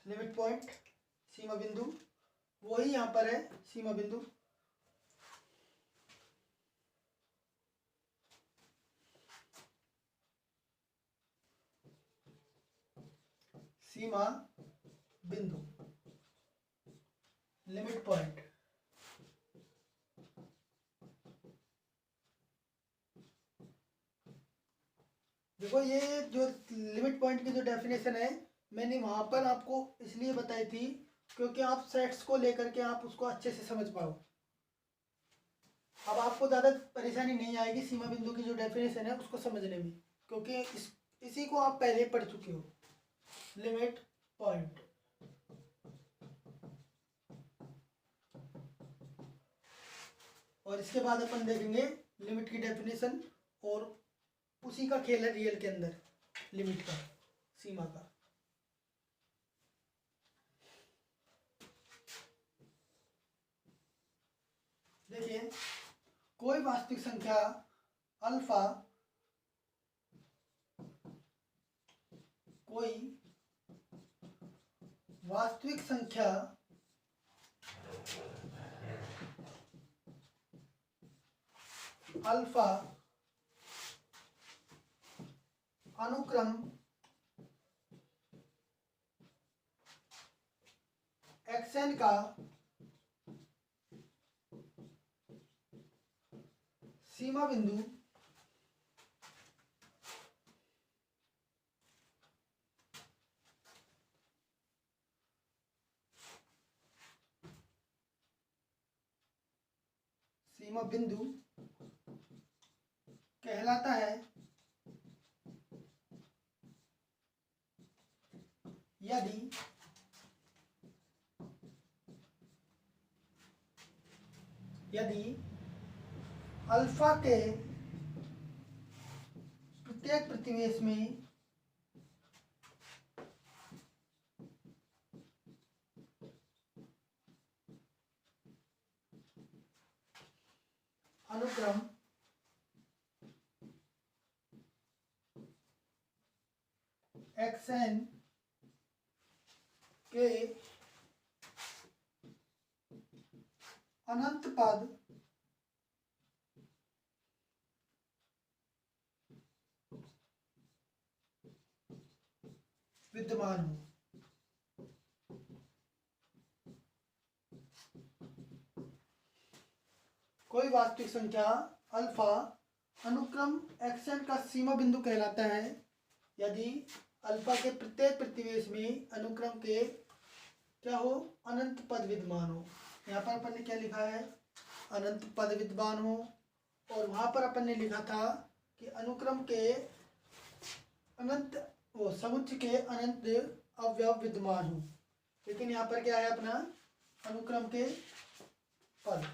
लिमिट पॉइंट, सीमा बिंदु, वही यहाँ पर है, सीमा बिंदु। सीमा बिंदु, लिमिट पॉइंट। देखो ये जो लिमिट पॉइंट की जो डेफिनेशन है, मैंने वहां पर आपको इसलिए बताई थी क्योंकि आप सेट्स को लेकर के आप उसको अच्छे से समझ पाओ। अब आपको ज़्यादा परेशानी नहीं आएगी सीमा बिंदु की जो डेफिनेशन है उसको समझने में, क्योंकि इसी को आप पहले पढ़ चुके हो, लिमिट पॉइंट। और इसके बाद अपन देखेंगे लिमिट की डेफिनेशन, और उसी का खेल है रियल के अंदर, लिमिट का, सीमा का। देखिए, कोई वास्तविक संख्या अल्फा, कोई वास्तविक संख्या अल्फा अनुक्रम xn का सीमा बिंदु कहलाता है यदि अल्फा के प्रत्येक प्रतिवेश में अनुक्रम एक्स एन के अनंत पद विद्यमान हो। कोई वास्तविक संख्या अल्फा अनुक्रम xn का सीमा बिंदु कहलाता है यदि अल्फा के प्रत्येक प्रतिवेश में अनुक्रम के क्या हो, अनंत पद विद्यमान हो। यहाँ पर अपन ने क्या लिखा है, अनंत पद विद्यमान हो, और वहां पर अपन ने लिखा था कि अनुक्रम के अनंत वो समुच्चय के अनंत अवयव विद्यमान हो। लेकिन यहाँ पर क्या है अपना अनुक्रम के पद।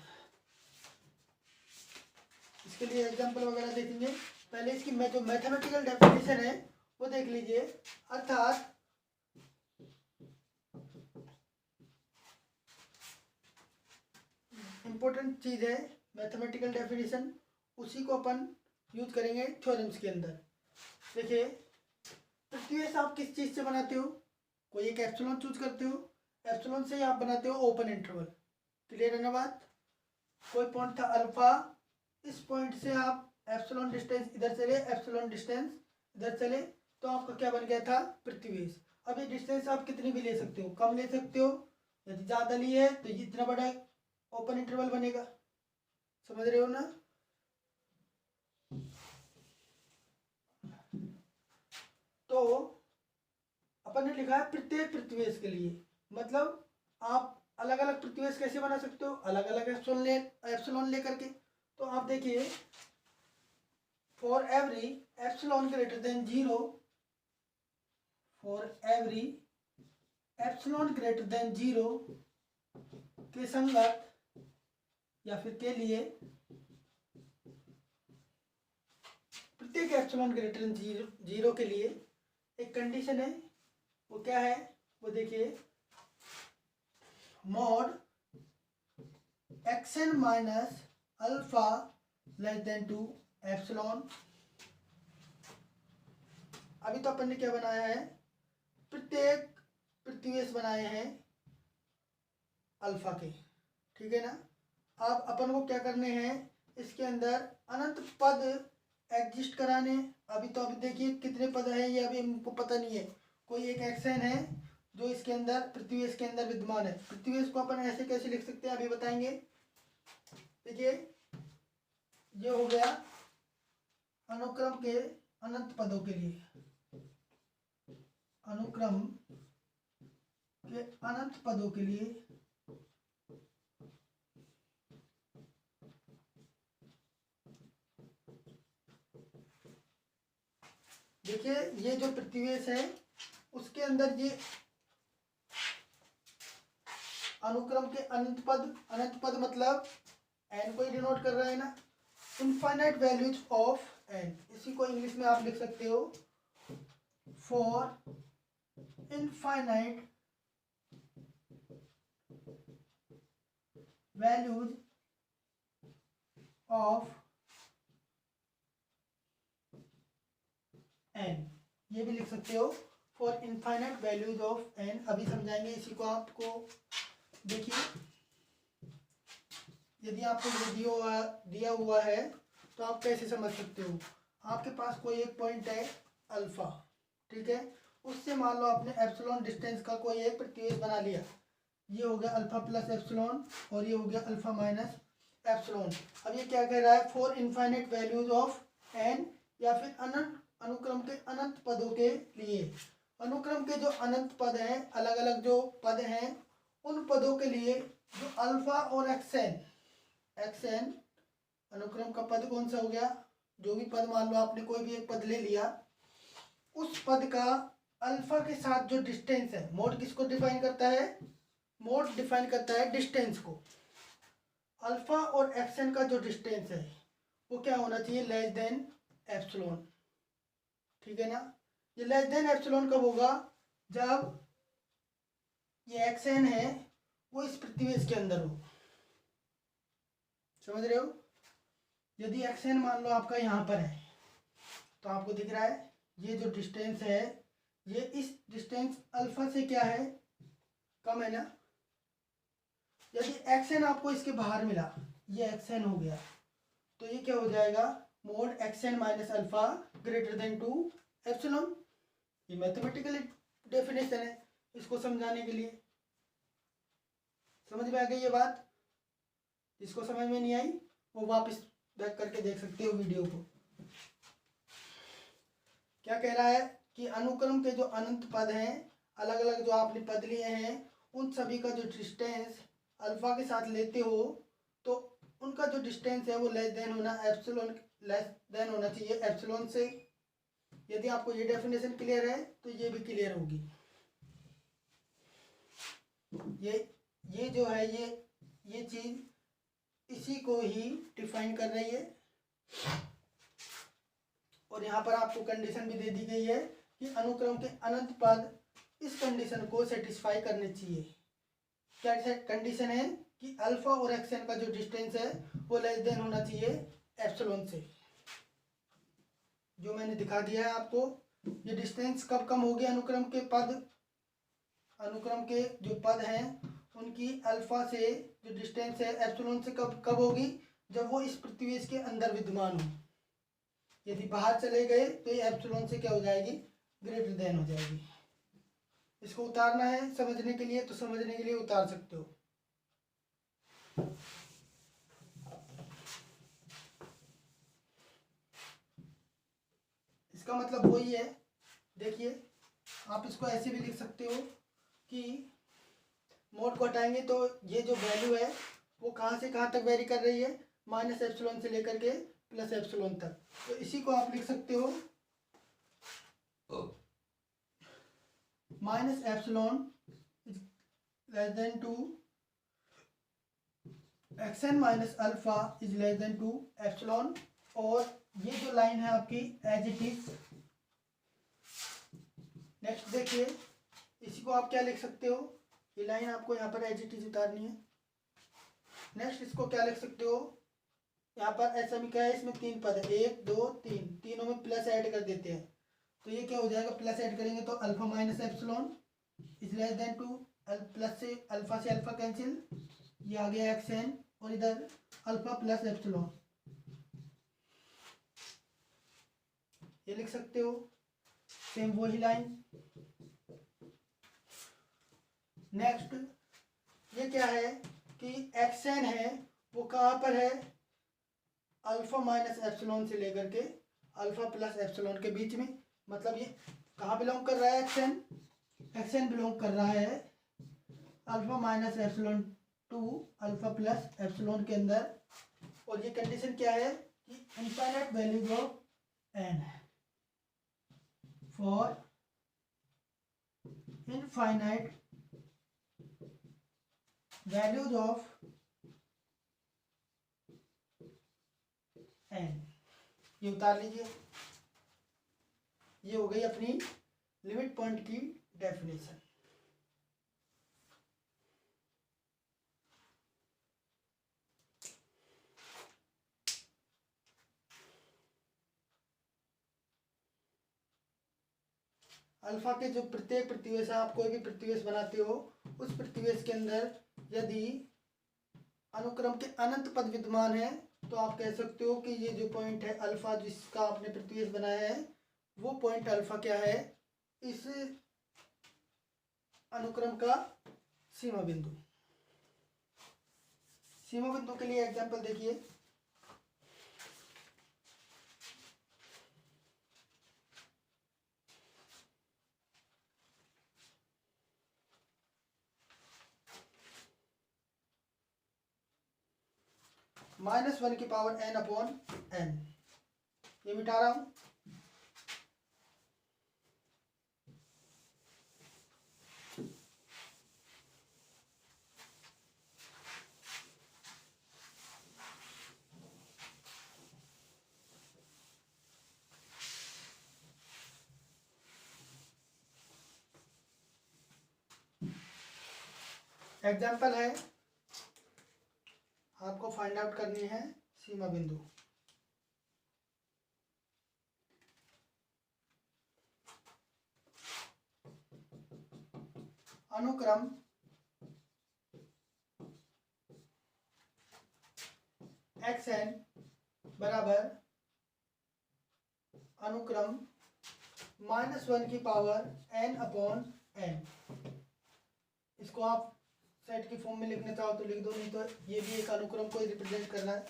इसके लिए एग्जांपल वगैरह देखेंगे। पहले इसकी जो मैथमेटिकल डेफिनेशन है वो देख लीजिए। अर्थात इंपॉर्टेंट चीज है मैथमेटिकल डेफिनेशन, उसी को अपन यूज करेंगे थ्योरम्स के अंदर। देखिए, प्रतिवेश आप किस चीज से बनाते हो, कोई एक एप्सिलॉन चूज करते हो, एप्सिलॉन से आप बनाते हो ओपन इंटरवल। क्लियर है ना बात। कोई पॉइंट था अल्फा, इस पॉइंट से आप एप्सिलॉन डिस्टेंस इधर चले, एप्सिलॉन डिस्टेंस इधर चले, तो आपका क्या बन गया था, प्रतिवेश। अब ये डिस्टेंस आप कितनी भी ले सकते हो, कम ले सकते हो, यदि ज्यादा ली है तो ये इतना बड़ा ओपन इंटरवल बनेगा। समझ रहे हो ना। तो अपन ने लिखा है प्रत्येक प्रतिवेश के लिए, मतलब आप अलग अलग प्रतिवेश कैसे बना सकते हो, अलग अलग एप्सिलॉन लेकर के। तो आप देखिए, for every epsilon greater than 0, for every epsilon greater than 0 के संगत या फिर के लिए, प्रत्येक एप्सिलॉन ग्रेटर देन 0 के लिए एक कंडीशन है। वो क्या है, वो देखिए, mod xn minus alpha less than 2 epsilon. अभी तो अपन ने क्या बनाया है, प्रत्येक प्रतिवेश बनाए हैं अल्फा के, ठीक है ना। अब अपन को क्या करने हैं, इसके अंदर अनंत पद एग्जिस्ट कराने। अभी देखिए कितने पद है ये अभी हमको पता नहीं है। कोई एक एक्शन है जो इसके अंदर प्रतिवेश के अंदर विद्यमान है। प्रतिवेश को अपन ऐसे कैसे लिख सकते हैं अभी बताएंगे। देखिए, ये हो गया अनुक्रम के अनंत पदों के लिए, अनुक्रम के अनंत पदों के लिए देखिए, ये जो प्रतिवेश है उसके अंदर ये अनुक्रम के अनंत पद मतलब एन को ही डिनोट कर रहा है ना। इनफाइनाइट वैल्यूज ऑफ एन, इसी को इंग्लिश में आप लिख सकते हो for infinite values of N, ये भी लिख सकते हो for infinite values of N. अभी समझाएंगे इसी को आपको। देखिए, यदि आपको ये दिया हुआ है तो आप कैसे समझ सकते हो। आपके पास कोई एक पॉइंट है अल्फा, ठीक है, उससे मान लो आपने एप्सिलॉन डिस्टेंस का कोई एक प्रतिवेश बना लिया। ये हो गया अल्फा प्लस एप्सिलॉन और ये हो गया अल्फा माइनस एप्सिलॉन। अब ये क्या कह रहा है, for infinite values of N, या फिर अनंत अनुक्रम के अनंत पदों के लिए। अनुक्रम के जो अनंत पद हैं, अलग अलग जो पद हैं, उन पदों के लिए जो अल्फा और एक्सएन अनुक्रम का पद कौन सा हो गया, जो भी पद मान लो आपने कोई भी एक पद ले लिया, उस पद का अल्फा के साथ जो डिस्टेंस है, मोड किसको डिफाइन करता है, मोड डिफाइन करता है डिस्टेंस को। अल्फा और एक्सएन का जो डिस्टेंस है वो क्या होना चाहिए, लेस देन एप्सिलॉन, ठीक है ना। ये लेस देन एप्सिलॉन कब होगा, जब ये एक्सएन है वो इस प्रतिवेश के अंदर हो। समझ रहे हो। यदि एक्सएन मान लो आपका यहाँ पर है, तो आपको दिख रहा है ये जो डिस्टेंस है ये इस डिस्टेंस अल्फा से क्या है, कम है ना। यदि एक्स एन आपको इसके बाहर मिला, ये एक्स एन हो गया, तो ये क्या हो जाएगा, mod x N minus alpha greater than 2 epsilon. ये मैथमेटिकल डेफिनेशन है, इसको समझाने के लिए। समझ में आ गई ये बात? जिसको समझ में नहीं आई वो वापस बैक करके देख सकते हो वीडियो को। क्या कह रहा है कि अनुक्रम के जो अनंत पद हैं, अलग अलग जो आपने पद लिए हैं, उन सभी का जो डिस्टेंस अल्फा के साथ लेते हो तो उनका जो डिस्टेंस है वो लेस देन होना एप्सिलॉन, लेस देन होना चाहिए एप्सिलॉन से। यदि आपको ये डेफिनेशन क्लियर है तो ये भी क्लियर होगी। ये जो है ये चीज इसी को ही डिफाइन कर रही है। और यहाँ पर आपको कंडीशन भी दे दी गई है कि अनुक्रम के अनंत पद इस कंडीशन को सेटिस्फाई करने चाहिए। क्या कंडीशन है कि अल्फा और एक्सन का जो डिस्टेंस है वो लेस देन होना चाहिए एप्सिलॉन से, जो मैंने दिखा दिया है आपको। ये डिस्टेंस कब कम होगी, अनुक्रम के जो पद हैं उनकी अल्फा से जो डिस्टेंस है एप्सिलॉन से कब होगी, जब वो इस प्रतिवेश के अंदर विद्यमान हो। यदि बाहर चले गए तो ये एप्सिलॉन से क्या हो जाएगी, ग्रेटर देन हो जाएगी। इसको उतारना है समझने के लिए तो समझने के लिए उतार सकते हो। इसका मतलब वही है, देखिए आप इसको ऐसे भी लिख सकते हो कि मोड को हटाएंगे तो ये जो वैल्यू है वो कहाँ से कहाँ तक वेरी कर रही है, माइनस एप्सिलॉन से लेकर के प्लस एप्सिलॉन तक। तो इसी को आप लिख सकते हो minus epsilon is less then 2 action minus alpha is less then 2 epsilon. और ये जो लाइन है आपकी एज इट इज। नेक्स्ट देखिए, इसी को आप क्या लिख सकते हो, ये लाइन आपको यहाँ पर एज इट इज उतारनी है। नेक्स्ट इसको क्या लिख सकते हो, यहाँ पर ऐसा भी क्या है, इसमें 3 पद है, 1 2 3, तीनों में प्लस ऐड कर देते हैं। तो ये क्या हो जाएगा, प्लस ऐड करेंगे तो alpha minus epsilon is less then 2, plus से अल्फा कैंसिल, ये आ गया एक्स एन, और इधर अल्फा प्लस एप्सिलॉन, ये लिख सकते हो। सेम वही लाइन। नेक्स्ट ये क्या है कि एक्स एन है वो कहाँ पर है, अल्फा माइनस एप्सिलॉन से लेकर के अल्फा प्लस एप्सिलॉन के बीच में। मतलब ये कहाँ बिलोंग कर रहा है, एक्स एन बिलोंग कर रहा है alpha minus epsilon to alpha plus epsilon के अंदर। और ये कंडीशन क्या है कि infinite values of N, for infinite values of N, ये उतार लीजिए। ये हो गई अपनी लिमिट पॉइंट की डेफिनेशन। अल्फा के जो प्रत्येक प्रतिवेश है, आप कोई भी प्रतिवेश बनाते हो, उस प्रतिवेश के अंदर यदि अनुक्रम के अनंत पद विद्यमान है तो आप कह सकते हो कि ये जो पॉइंट है अल्फा जिसका आपने प्रतिवेश बनाया है, वो पॉइंट अल्फा क्या है, इस अनुक्रम का सीमा बिंदु। सीमा बिंदु के लिए एग्जांपल देखिए, -1 की पावर n अपॉन n, ये मिटा रहा हूं। एग्जाम्पल है, आपको फाइंड आउट करनी है सीमा बिंदु। अनुक्रम xn बराबर अनुक्रम -1 की पावर n अपॉन n। इसको आप सेट की फॉर्म में लिखना चाहो तो लिख दो, नहीं तो ये भी एक अनुक्रम को रिप्रेजेंट करना है।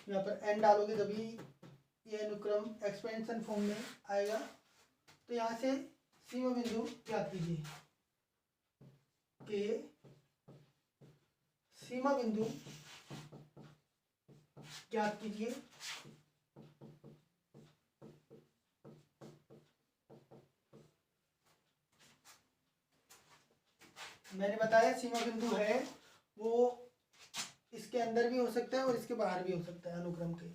यहाँ पर n डालोगे तभी ये अनुक्रम एक्सपेंशन फॉर्म में आएगा। तो यहाँ से सीमा बिंदु ज्ञात कीजिए कि सीमा बिंदु ज्ञात कीजिए मैंने बताया सीमा बिंदु है वो इसके अंदर भी हो सकता है और इसके बाहर भी हो सकता है अनुक्रम के।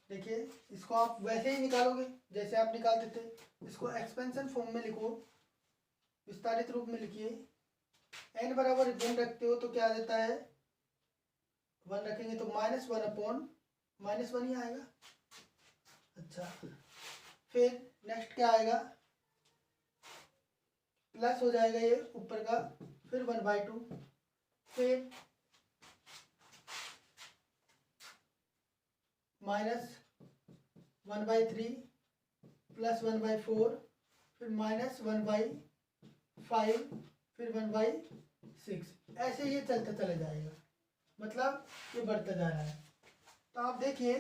देखिए इसको आप वैसे ही निकालोगे जैसे आप निकालते थे। इसको एक्सपेंशन फॉर्म में लिखो, विस्तारित रूप में लिखिए। n बराबर 1 रखते हो तो क्या आ जाता है, 1 रखेंगे तो -1 अपॉन -1 ही आएगा। अच्छा, फिर नेक्स्ट क्या आएगा, प्लस हो जाएगा ये ऊपर का, फिर 1/2, फिर -1/3 प्लस 1/4, फिर -1/5, फिर 1/6, ऐसे ये चलता चला जाएगा, मतलब ये बढ़ता जा रहा है। तो आप देखिए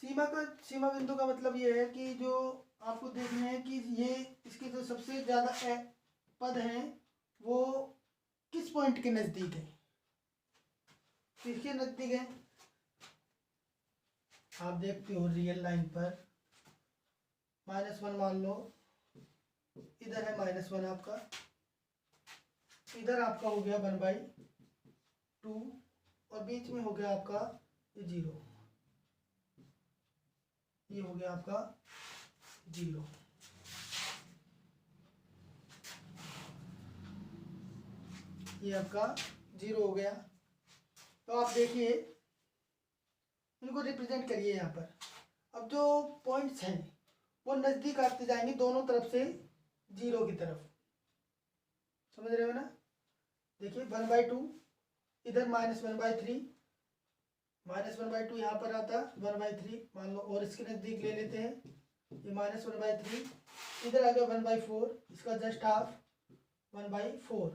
सीमा बिंदु का मतलब ये है कि जो आपको देखना है कि ये इसके जो सबसे ज़्यादा पद हैं वो किस पॉइंट के नज़दीक है, किसके नज़दीक है। आप देखते हो रियल लाइन पर -1 मान लो, इधर है -1 आपका, इधर आपका हो गया 1/2 और बीच में हो गया आपका ये 0, ये हो गया आपका 0। ये आपका 0 हो गया। तो आप देखिए इनको रिप्रेजेंट करिए यहाँ पर। अब जो पॉइंट्स हैं वो नज़दीक आते जाएंगे दोनों तरफ से 0 की तरफ, समझ रहे हो ना। देखिए 1/2 इधर -1/3, -1/2 यहाँ पर आता 1/3 मान लो, और इसके नज़दीक ले लेते हैं ये -1/3, इधर आ गया 1/4, इसका जस्ट हाफ 1/4।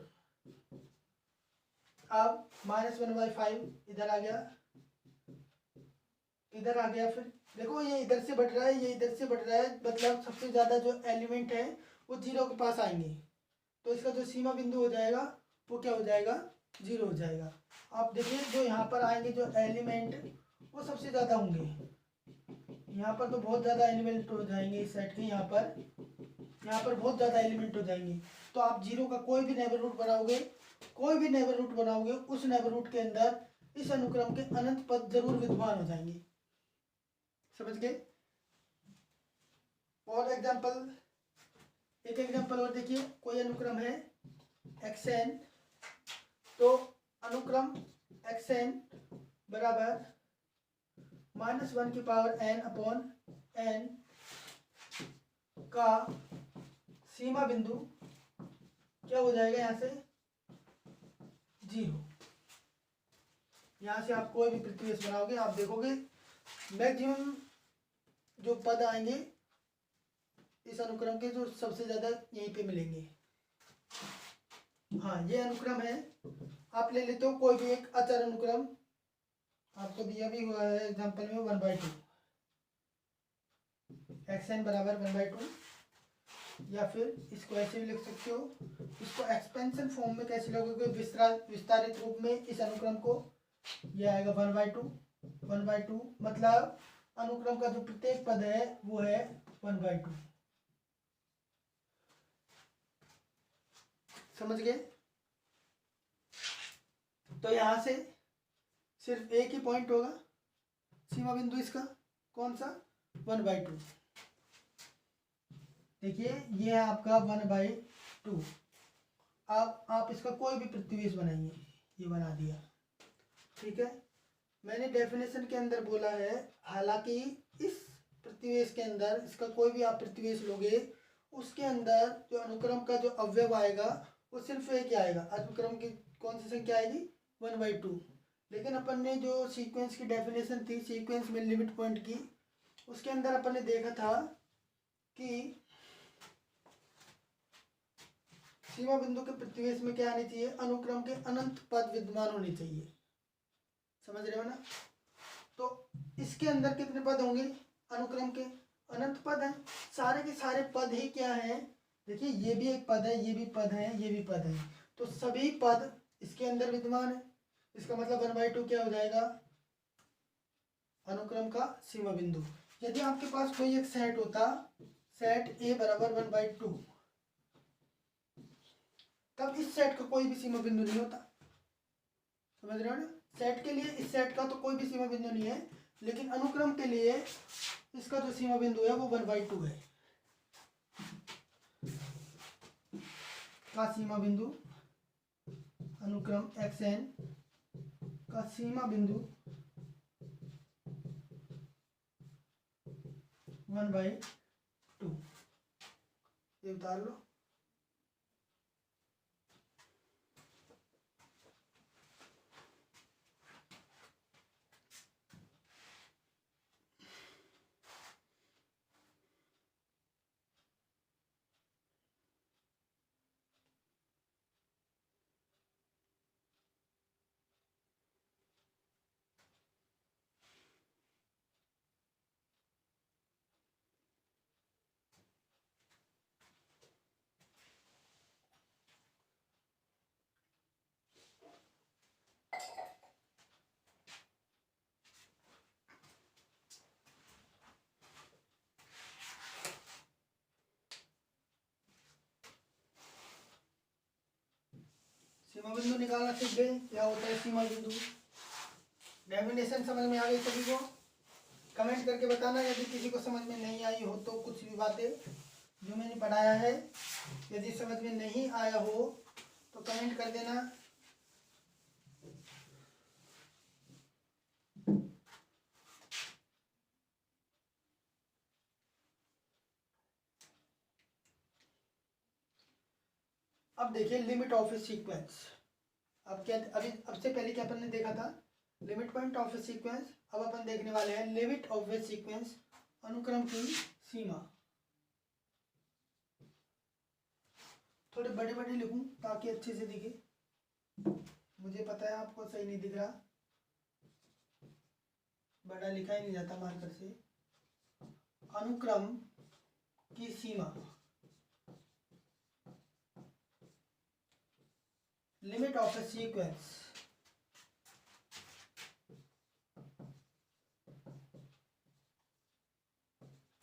अब -1/5 इधर आ गया, इधर आ गया, फिर देखो ये इधर से बढ़ रहा है, ये इधर से बढ़ रहा है, मतलब सबसे ज़्यादा जो एलिमेंट है वो 0 के पास आएंगे। तो इसका जो सीमा बिंदु हो जाएगा वो क्या हो जाएगा, 0 हो जाएगा। आप देखिए जो यहाँ पर आएंगे जो एलिमेंट वो सबसे ज़्यादा होंगे। यहाँ पर तो बहुत ज़्यादा एलिमेंट हो जाएंगे इस सेट के, यहाँ पर बहुत ज़्यादा एलिमेंट हो जाएंगे। तो आप 0 का कोई भी नेबर रूट बनाओगे, कोई भी नेबर रूट बनाओगे, उस नेबर रूट के अंदर इस अनुक्रम के अनंत पद जरूर विद्यमान हो जाएंगे, समझ गए। और एग्जाम्पल, एक एग्जाम्पल और देखिए, कोई अनुक्रम है xn, तो अनुक्रम xn बराबर -1 की पावर n अपॉन n का सीमा बिंदु क्या हो जाएगा, यहाँ से 0। यहाँ से आप कोई भी प्रतिवेश बनाओगे आप देखोगे मैक्सिमम जो पद आएंगे इस अनुक्रम के जो सबसे ज़्यादा यहीं पे मिलेंगे। हाँ ये अनुक्रम है, आप ले लेते हो कोई भी एक अचर अनुक्रम, आपको दिया भी हुआ है एग्जाम्पल में 1/2, xn बराबर 1/2, या फिर इसको ऐसे भी लिख सकते हो। इसको एक्सपेंशन फॉर्म में कैसे लोगे, विस्तारित रूप में इस अनुक्रम को, यह आएगा 1/2 मतलब अनुक्रम का जो प्रत्येक पद है वो है 1/2, समझ गए। तो यहाँ से सिर्फ एक ही पॉइंट होगा सीमा बिंदु इसका, कौन सा, 1/2। देखिए ये है आपका 1/2। अब आप इसका कोई भी प्रतिवेश बनाइए, ये बना दिया, ठीक है। मैंने डेफिनेशन के अंदर बोला है, हालांकि इस प्रतिवेश के अंदर इसका कोई भी आप प्रतिवेश लोगे, उसके अंदर जो अनुक्रम का जो अवयव आएगा वो सिर्फ एक ही आएगा। अनुक्रम की कौन सी संख्या आएगी? 1/2। लेकिन अपन ने जो सीक्वेंस की डेफिनेशन थी, सीक्वेंस में लिमिट पॉइंट की, उसके अंदर अपन ने देखा था कि सीमा बिंदु के प्रतिवेश में क्या आनी चाहिए? अनुक्रम के अनंत पद विद्यमान होने चाहिए। समझ रहे हो ना? तो इसके अंदर कितने पद होंगे? अनुक्रम के अनंत पद हैं। सारे के सारे पद ही क्या हैं? देखिए ये भी एक पद है, ये भी पद है, ये भी पद है, तो सभी पद इसके अंदर विद्यमान है। इसका मतलब 1/2 क्या हो जाएगा? अनुक्रम का सीमा बिंदु। यदि आपके पास कोई एक सेट होता, सेट ए बराबर 1/2, तब इस सेट का कोई भी सीमा बिंदु नहीं होता। समझ रहे हो ना? सेट के लिए इस सेट का तो कोई भी सीमा बिंदु नहीं है, लेकिन अनुक्रम के लिए इसका जो सीमा बिंदु है वो 1/2 है। का सीमा बिंदु, अनुक्रम xn का सीमा बिंदु 1/2, ये उतार लो। सीमा बिंदु निकालना सीख गए, क्या होता है सीमा बिंदु? डेफिनेशन समझ में आ गई सभी को? कमेंट करके बताना यदि किसी को समझ में नहीं आई हो, तो कुछ भी बातें जो मैंने पढ़ाया है यदि समझ में नहीं आया हो तो कमेंट कर देना। अब देखिए लिमिट ऑफ ए सीक्वेंस। अब क्या, अभी अब से पहले क्या अपन ने देखा था? Limit point of a sequence. अब अपन देखने वाले हैं लिमिट ऑफ ए सीक्वेंस, अनुक्रम की सीमा। थोड़े बड़े बड़े लिखूं ताकि अच्छे से दिखे, मुझे पता है आपको सही नहीं दिख रहा, बड़ा लिखा ही नहीं जाता मार्कर से। अनुक्रम की सीमा, limit of a sequence,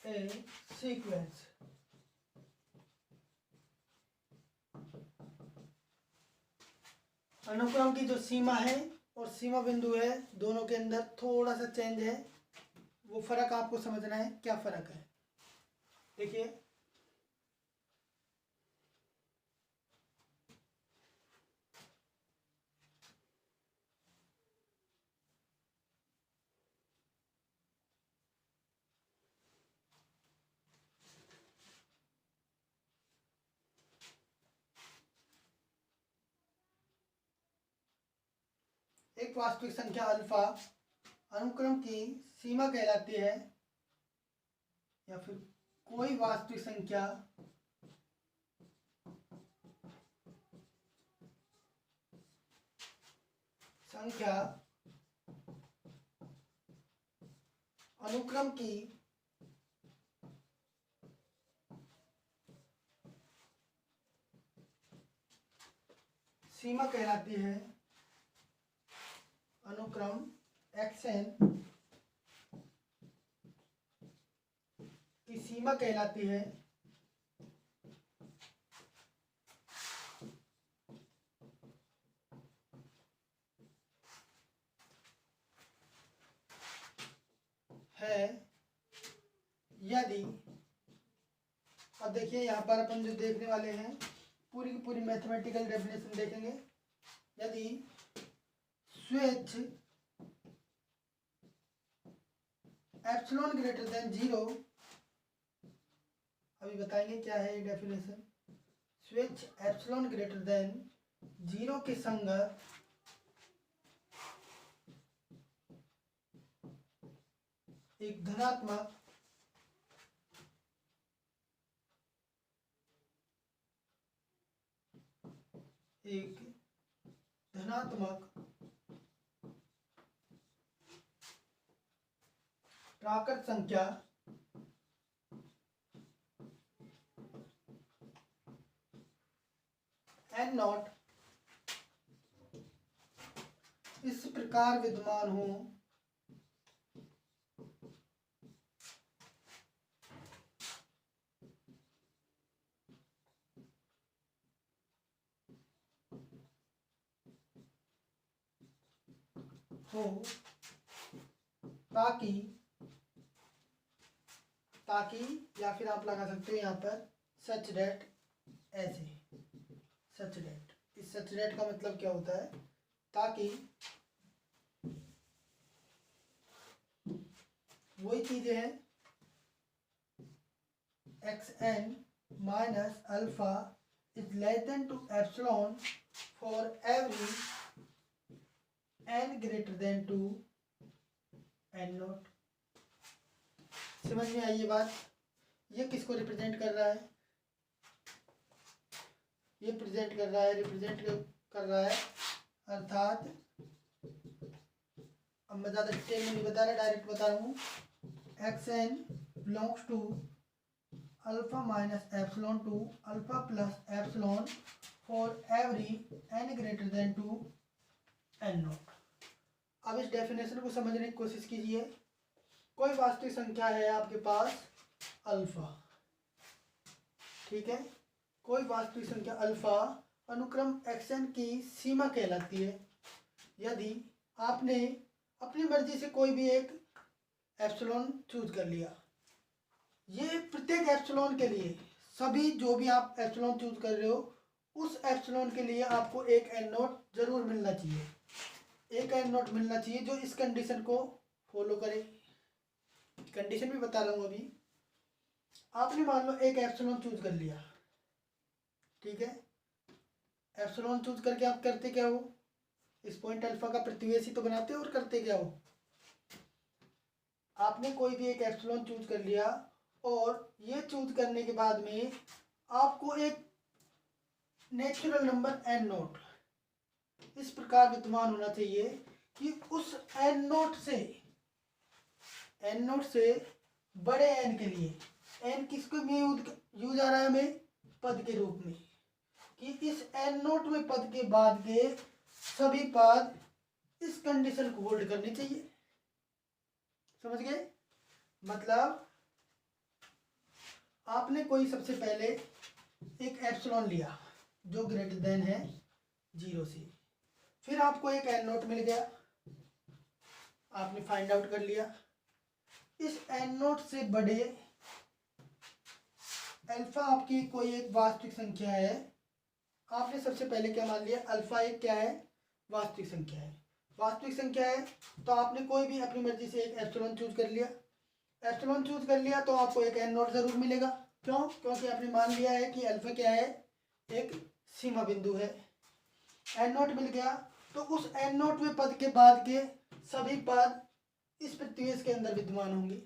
a sequence. अनुक्रम की जो सीमा है और सीमा बिंदु है, दोनों के अंदर थोड़ा सा चेंज है, वो फर्क आपको समझना है। क्या फर्क है? देखिए एक वास्तविक संख्या अल्फा अनुक्रम की सीमा कहलाती है, या फिर कोई वास्तविक संख्या अनुक्रम की सीमा कहलाती है। अनुक्रम xn की सीमा कहलाती है यदि, अब देखिए देखिए यहाँ पर अपन जो देखने वाले हैं पूरी की पूरी मैथमेटिकल डेफिनेशन देखेंगे। यदि स्विच एप्सिलॉन ग्रेटर देन 0, अभी बताएंगे क्या है ये definition. Switch epsilon greater than 0 के संगत एक धनात्मक प्राकृत संख्या n नॉट इस प्रकार विद्यमान हो तो ताकि या फिर आप लगा सकते हो यहाँ पर सच डेट, ऐसे सच डेट। इस सच डेट का मतलब क्या होता है, ताकि वही चीजें हैं xn minus alpha is less than to epsilon for every n greater than to n naught. समझ में आई ये बात। ये किसको रिप्रेजेंट कर रहा है, ये रिप्रेजेंट कर रहा है अर्थात, अब मैं ज़्यादा डिटेल में नहीं बता रहा, डायरेक्ट बता रहा हूँ। xn belongs to alpha minus epsilon to alpha plus epsilon for every n greater than to n naught. अब इस डेफिनेशन को समझने की कोशिश कीजिए। कोई वास्तविक संख्या है आपके पास अल्फा, ठीक है, कोई वास्तविक संख्या अल्फा अनुक्रम xn की सीमा कहलाती है। यदि आपने अपनी मर्जी से कोई भी एक एप्सिलॉन चूज कर लिया, ये प्रत्येक एप्सिलॉन के लिए, सभी जो भी आप एप्सिलॉन चूज कर रहे हो उस एप्सिलॉन के लिए आपको एक n नोट जरूर मिलना चाहिए, एक n नोट मिलना चाहिए जो इस कंडीशन को फॉलो करे। कंडीशन भी बता रहा हूँ अभी। आपने मान लो एक एप्सिलॉन चूज कर लिया, ठीक है, एप्सिलॉन चूज करके आप करते क्या हो, इस पॉइंट अल्फा का प्रतिवेशी तो बनाते हो, और करते क्या हो, आपने कोई भी एक एप्सिलॉन चूज कर लिया और ये चूज करने के बाद में आपको एक नेचुरल नंबर n नोट इस प्रकार विद्यमान होना चाहिए कि उस n नोट से बड़े n के लिए, n किसको में यूज आ रहा है हमें, पद के रूप में, कि इस n नोट में पद के बाद के सभी पद इस कंडीशन को होल्ड करने चाहिए। समझ गए, मतलब आपने कोई सबसे पहले एक एप्सिलॉन लिया जो ग्रेटर देन है 0 से, फिर आपको एक n नोट मिल गया, आपने फाइंड आउट कर लिया। इस n नोट से बड़े अल्फा आपकी कोई एक वास्तविक संख्या है, आपने सबसे पहले क्या मान लिया, अल्फा एक क्या है, वास्तविक संख्या है। वास्तविक संख्या है तो आपने कोई भी अपनी मर्जी से एक एप्सिलॉन चूज कर लिया, एप्सिलॉन चूज कर लिया तो आपको एक n नोट जरूर मिलेगा। क्यों, क्योंकि आपने मान लिया है कि अल्फा क्या है, एक सीमा बिंदु है। n नोट मिल गया तो उस n नोट में पद के बाद के सभी पद इस प्रतिवेश के अंदर विद्यमान होंगे।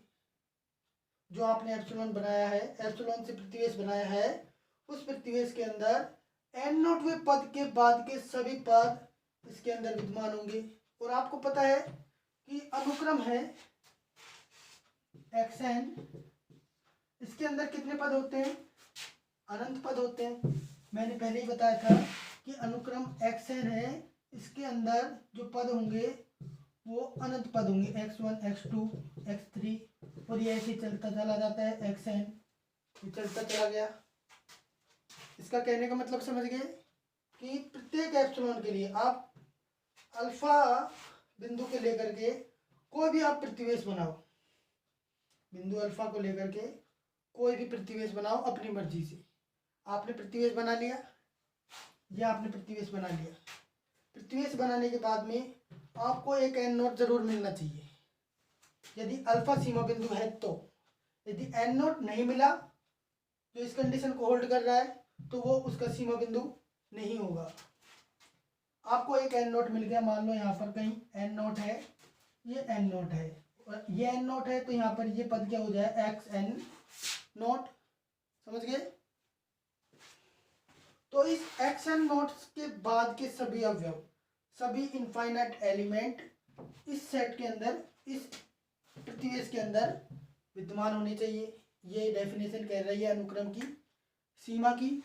जो आपने एप्सिलॉन बनाया है, एप्सिलॉन से प्रतिवेश बनाया है, उस प्रतिवेश के अंदर n नोट में पद के बाद के सभी पद इसके अंदर विद्यमान होंगे। और आपको पता है कि अनुक्रम है xn, इसके अंदर कितने पद होते हैं, अनंत पद होते हैं। मैंने पहले ही बताया था कि अनुक्रम xn है, इसके अंदर जो पद होंगे वो अनंत पद होंगे, x1 x2 x3, और ये ऐसे चलता चला जाता है xn, ये चलता चला गया। इसका कहने का मतलब समझ गए कि प्रत्येक एप्सिलॉन के लिए आप अल्फा बिंदु के लेकर के कोई भी आप प्रतिवेश बनाओ, बिंदु अल्फा को लेकर के कोई भी प्रतिवेश बनाओ अपनी मर्जी से। आपने प्रतिवेश बना लिया, या आपने प्रतिवेश बना लिया। प्रतिवेश बनाने के बाद में आपको एक एन नोट जरूर मिलना चाहिए, यदि अल्फा सीमा बिंदु है तो। यदि एन नोट नहीं मिला जो इस कंडीशन को होल्ड कर रहा है, तो वो उसका सीमा बिंदु नहीं होगा। आपको एक एन नोट मिल गया, मान लो यहाँ पर कहीं एन नोट है, ये एन नोट है, और ये एन नोट है, तो यहाँ पर ये पद क्या हो जाए, एक्स एन नोट। समझ गए? तो इस एक्स एन नोट्स के बाद के सभी अवयव, सभी इनफाइनाइट एलिमेंट इस सेट के अंदर, इस प्रतिवेश के अंदर विद्यमान होने चाहिए। ये डेफिनेशन कह रही है अनुक्रम की सीमा की।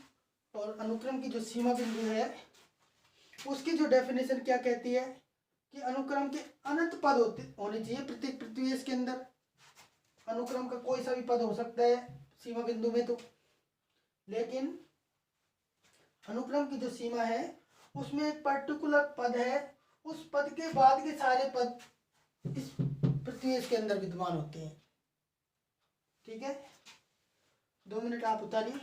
और अनुक्रम की जो सीमा बिंदु है उसकी जो डेफिनेशन क्या कहती है कि अनुक्रम के अनंत पद होने चाहिए प्रत्येक प्रतिवेश के अंदर। अनुक्रम का कोई सा भी पद हो सकता है सीमा बिंदु में तो, लेकिन अनुक्रम की जो सीमा है उसमें एक पर्टिकुलर पद है, उस पद के बाद के सारे पद इस प्रतिवेश के अंदर विद्यमान होते हैं। ठीक है, 2 मिनट आप उतारिए।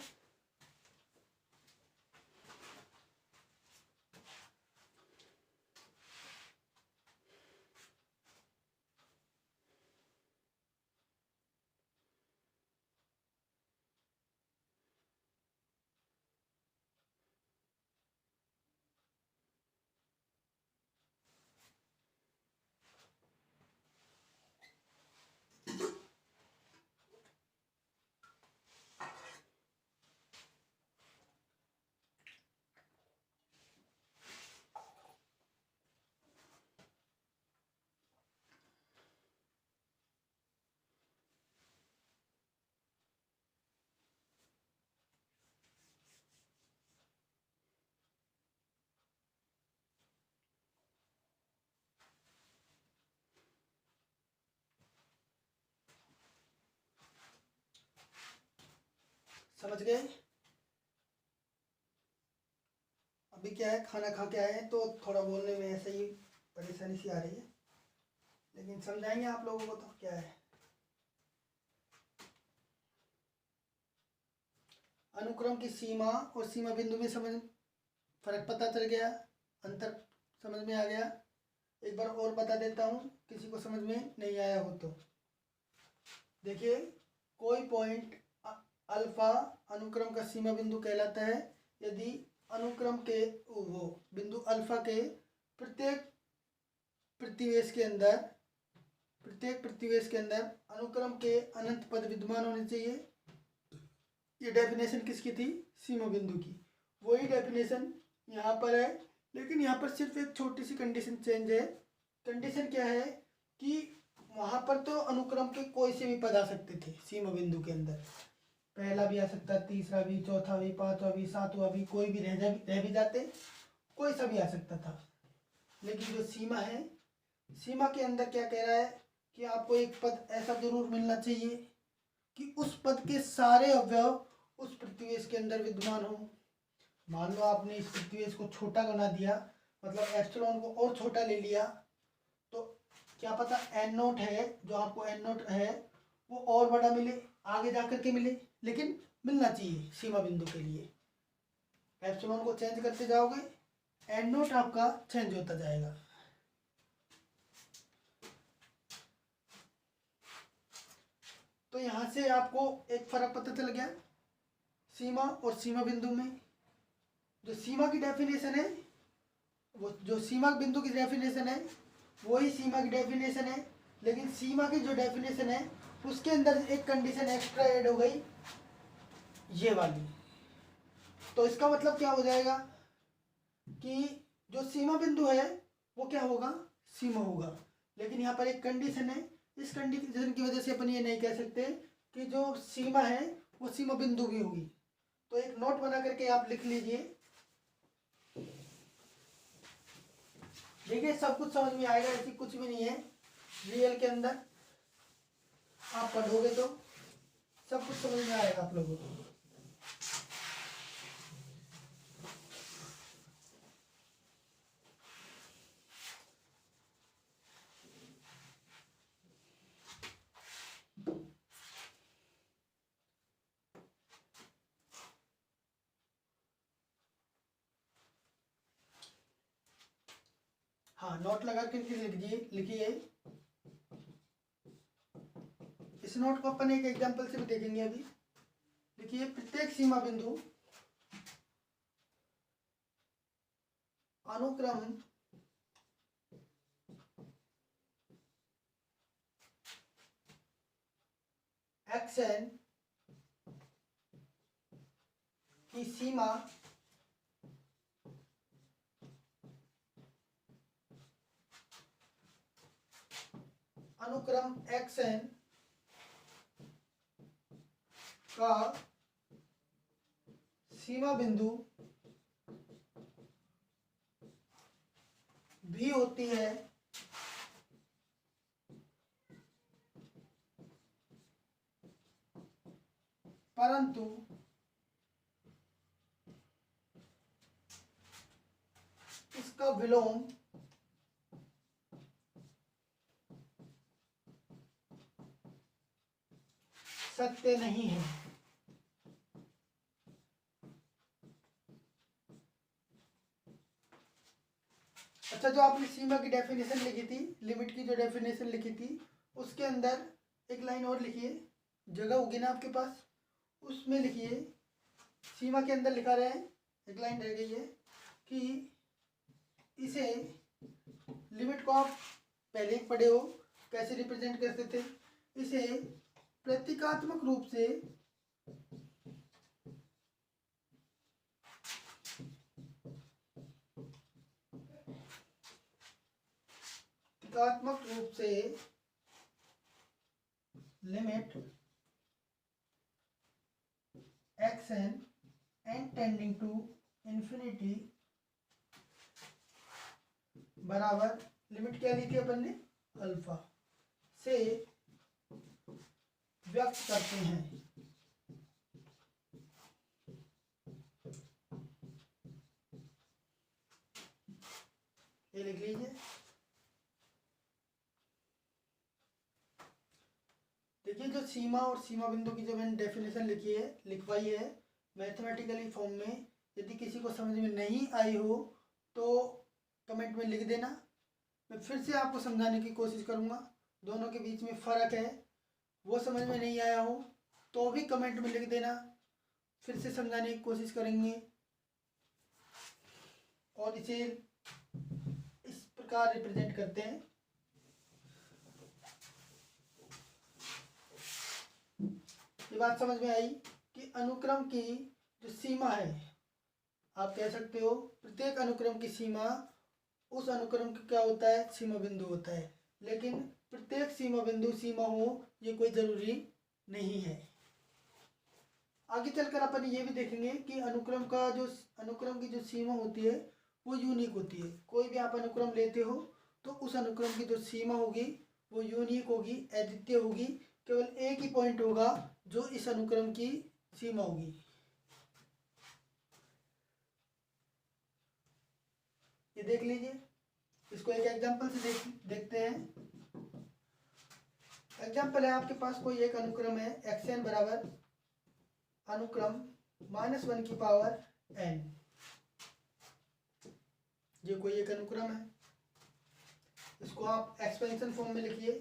समझ गए? अभी क्या है, खाना खा के आए हैं तो थोड़ा बोलने में ऐसे ही परेशानी सी आ रही है, लेकिन समझाएंगे आप लोगों को तो क्या है। अनुक्रम की सीमा और सीमा बिंदु में समझ फर्क पता चल गया, अंतर समझ में आ गया। एक बार और बता देता हूँ किसी को समझ में नहीं आया हो तो। देखिए, कोई पॉइंट अल्फा अनुक्रम का सीमा बिंदु कहलाता है यदि अनुक्रम के वो बिंदु अल्फा के प्रत्येक प्रतिवेश के अंदर अनुक्रम के अनंत पद विद्यमान होने चाहिए। ये डेफिनेशन किसकी थी, सीमा बिंदु की। वही डेफिनेशन यहाँ पर है, लेकिन यहाँ पर सिर्फ एक छोटी सी कंडीशन चेंज है। कंडीशन क्या है कि वहाँ पर तो अनुक्रम के कोई से भी पद आ सकते थे सीमा बिंदु के अंदर, पहला भी आ सकता, तीसरा भी, चौथा भी, पांचवा भी, सातवां भी, कोई भी रह भी जाते, कोई सा भी आ सकता था। लेकिन जो सीमा है, सीमा के अंदर क्या कह रहा है कि आपको एक पद ऐसा जरूर मिलना चाहिए कि उस पद के सारे अवयव उस प्रतिवेश के अंदर विद्यमान हो। मान लो आपने इस प्रतिवेश को छोटा बना दिया, मतलब एप्सिलॉन को और छोटा ले लिया, तो क्या पता एन नोट है, जो आपको एन नोट है वो और बड़ा मिले, आगे जाकर के मिले, लेकिन मिलना चाहिए सीमा बिंदु के लिए। एप्सिलॉन को चेंज करते जाओगे, एन नोट आपका चेंज होता जाएगा। तो यहाँ से आपको एक फर्क पता चल गया सीमा और सीमा बिंदु में। जो सीमा की डेफिनेशन है, वो जो सीमा बिंदु की डेफिनेशन है वही सीमा की डेफिनेशन है, लेकिन सीमा की जो डेफिनेशन है उसके अंदर एक कंडीशन एक्स्ट्रा ऐड हो गई, ये वाली। तो इसका मतलब क्या हो जाएगा कि जो सीमा बिंदु है वो क्या होगा, सीमा होगा। लेकिन यहाँ पर एक कंडीशन है, इस कंडीशन की वजह से अपन ये नहीं कह सकते कि जो सीमा है वो सीमा बिंदु भी होगी। तो एक नोट बना करके आप लिख लीजिए। देखिए, सब कुछ समझ में आएगा, ऐसी कुछ भी नहीं है रियल के अंदर। आप पढ़ोगे तो सब कुछ समझ में आएगा आप लोगों को। नोट लगा करके लिखिए। इस नोट को अपन एक एग्जांपल से भी देखेंगे अभी। देखिए, प्रत्येक सीमा बिंदु अनुक्रम xn की सीमा अनुक्रम xn का सीमा बिंदु भी होती है परंतु इसका विलोम सत्य नहीं है। अच्छा, जो आपने सीमा की डेफिनेशन लिखी थी, लिमिट की जो डेफिनेशन लिखी थी, उसके अंदर एक लाइन और लिखिए, जगह होगी ना आपके पास, उसमें लिखिए। सीमा के अंदर लिखा रहे हैं, एक लाइन रह गई है कि इसे, लिमिट को आप पहले ही पढ़े हो, कैसे रिप्रेजेंट करते थे। इसे प्रतीकात्मक रूप से limit xn n tending to infinity बराबर, लिमिट क्या ली थी अपन ने, अल्फा से व्यक्त करते हैं। ये लिख लीजिए। देखिए, जो सीमा और सीमा बिंदु की जो मैंने डेफिनेशन लिखी है, लिखवाई है मैथमेटिकली फॉर्म में, यदि किसी को समझ में नहीं आई हो तो कमेंट में लिख देना, मैं फिर से आपको समझाने की कोशिश करूँगा। दोनों के बीच में फ़र्क है, वो समझ में नहीं आया हो तो भी कमेंट में लिख देना, फिर से समझाने की कोशिश करेंगे। और इसे इस प्रकार रिप्रेजेंट करते हैं। ये बात समझ में आई कि अनुक्रम की जो सीमा है, आप कह सकते हो प्रत्येक अनुक्रम की सीमा उस अनुक्रम का क्या होता है, सीमा बिंदु होता है। लेकिन प्रत्येक सीमा बिंदु सीमा हो ये कोई जरूरी नहीं है। आगे चलकर अपन ये भी देखेंगे कि अनुक्रम की जो सीमा होती है वो यूनिक होती है। कोई भी आप अनुक्रम लेते हो तो उस अनुक्रम की जो सीमा होगी वो यूनिक होगी, अद्वितीय होगी। केवल एक ही पॉइंट होगा जो इस अनुक्रम की सीमा होगी। ये देख लीजिए, इसको एक एग्जांपल से देखते हैं। एग्जांपल है, आपके पास कोई एक अनुक्रम है xn बराबर अनुक्रम -1 की पावर n। ये कोई एक अनुक्रम है, इसको आप एक्सपेंशन फॉर्म में लिखिए।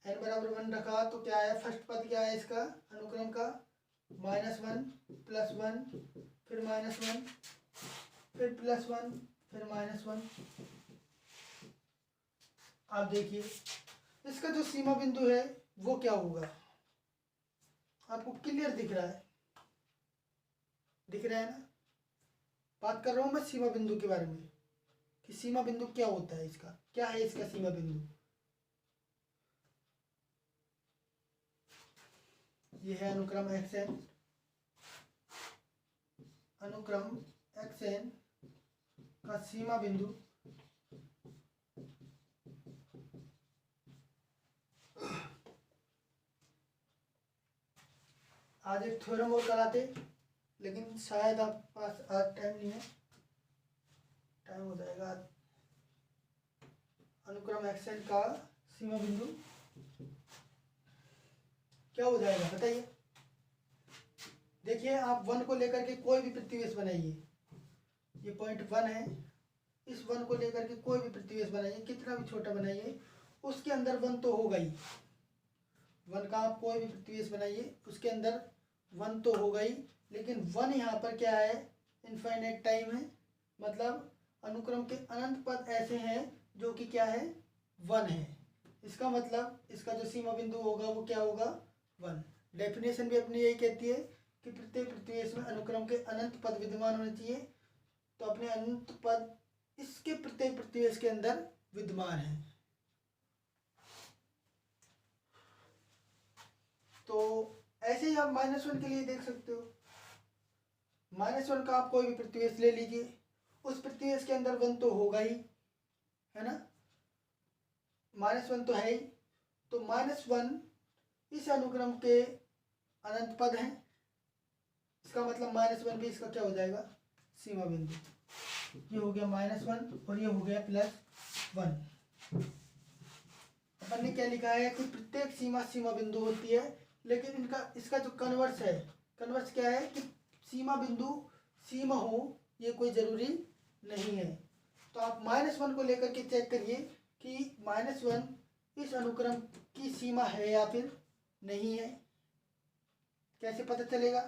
n बराबर 1 रखा तो क्या है, फर्स्ट पद क्या है इसका अनुक्रम का, -1 +1 फिर -1 फिर +1 फिर -1। आप देखिए इसका जो सीमा बिंदु है वो क्या होगा, आपको क्लियर दिख रहा है, दिख रहा है ना। बात कर रहा हूं मैं सीमा बिंदु के बारे में कि सीमा बिंदु क्या होता है, इसका क्या है, इसका सीमा बिंदु। ये है अनुक्रम xn, अनुक्रम xn का सीमा बिंदु आज एक थ्योरम और कराते, लेकिन शायद आप पास आज टाइम नहीं है, टाइम हो जाएगा। अनुक्रम xn का सीमा बिंदु क्या हो जाएगा बताइए। देखिए, आप 1 को लेकर के कोई भी प्रतिवेश बनाइए। ये पॉइंट 1 है, इस वन को लेकर के कोई भी प्रतिवेश बनाइए, कितना भी छोटा बनाइए, उसके अंदर वन तो होगा ही। वन का आप कोई भी प्रतिवेश बनाइए, उसके अंदर वन तो होगा ही। लेकिन वन यहाँ पर क्या है, इनफाइनाइट टाइम है, मतलब अनुक्रम के अनंत पद ऐसे हैं जो कि क्या है, वन है। इसका मतलब इसका जो सीमा बिंदु होगा वो क्या होगा, वन। डेफिनेशन भी अपनी यही कहती है कि प्रत्येक प्रतिवेश में अनुक्रम के अनंत पद विद्यमान होने चाहिए। तो अपने अनंत पद इसके प्रत्येक प्रतिवेश के अंदर विद्यमान है। तो ऐसे ही आप -1 के लिए देख सकते हो। -1 का आप कोई भी प्रतिवेश ले लीजिए, उस प्रतिवेश के अंदर वन तो होगा ही, है ना, -1 तो है ही। तो -1 इस अनुक्रम के अनंत पद हैं, इसका मतलब -1 भी इसका क्या हो जाएगा, सीमा बिंदु। ये हो गया -1 और ये हो गया +1। अपन ने क्या लिखा है कि प्रत्येक सीमा बिंदु होती है, लेकिन इसका जो कन्वर्स है, कन्वर्स क्या है कि सीमा बिंदु सीमा हो, ये कोई जरूरी नहीं है। तो आप -1 को लेकर के चेक करिए कि -1 इस अनुक्रम की सीमा है या फिर नहीं है। कैसे पता चलेगा,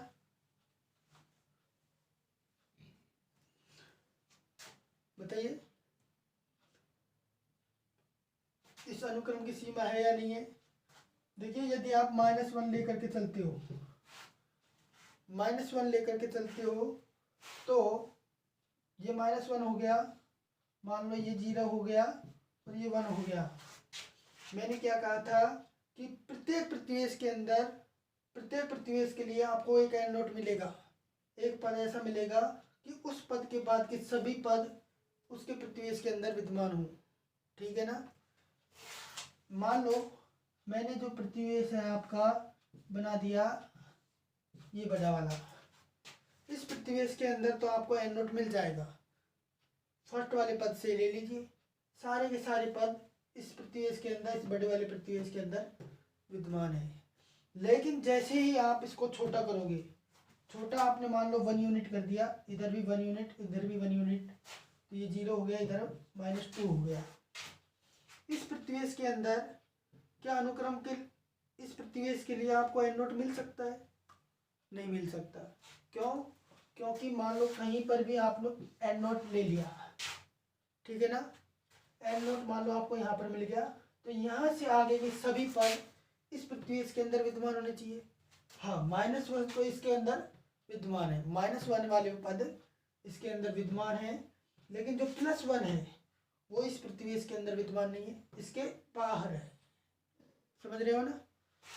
बताइए, इस अनुक्रम की सीमा है या नहीं है। देखिए, यदि आप -1 लेकर के चलते हो, -1 लेकर के चलते हो, तो ये -1 हो गया, मान लो ये 0 हो गया और ये 1 हो गया। मैंने क्या कहा था कि प्रत्येक प्रतिवेश के अंदर, प्रत्येक प्रतिवेश के लिए आपको एक एंड नोट मिलेगा, एक पद ऐसा मिलेगा कि उस पद के बाद के सभी पद उसके प्रतिवेश के अंदर विद्यमान हो। ठीक है ना। मान लो मैंने जो प्रतिवेश है आपका बना दिया, ये बड़ा वाला, इस प्रतिवेश के अंदर तो आपको एंड नोट मिल जाएगा। फर्स्ट वाले पद से ले लीजिए, सारे के सारे पद इस प्रतिवेश के अंदर, इस बड़े वाले प्रतिवेश के अंदर विद्यमान है। लेकिन जैसे ही आप इसको छोटा करोगे, छोटा आपने मान लो 1 यूनिट कर दिया, इधर भी 1 यूनिट, इधर भी 1 यूनिट, तो ये 0 हो गया, इधर -2 हो गया। इस प्रतिवेश के अंदर क्या अनुक्रम के इस प्रतिवेश के लिए आपको एंड नोट मिल सकता है, नहीं मिल सकता। क्यों, क्योंकि मान लो कहीं पर भी आप लोग एंड नोट ले लिया, ठीक है ना, एंड नोट मान लो आपको यहाँ पर मिल गया, तो यहाँ से आगे के सभी पद इस प्रतिवेश के अंदर विद्यमान होने चाहिए। हाँ, -1 तो इसके अंदर विद्यमान है, -1 वाले पद इसके अंदर विद्यमान है, लेकिन जो +1 है वो इस प्रतिवेश के अंदर विद्यमान नहीं है, इसके बाहर है। समझ रहे हो ना।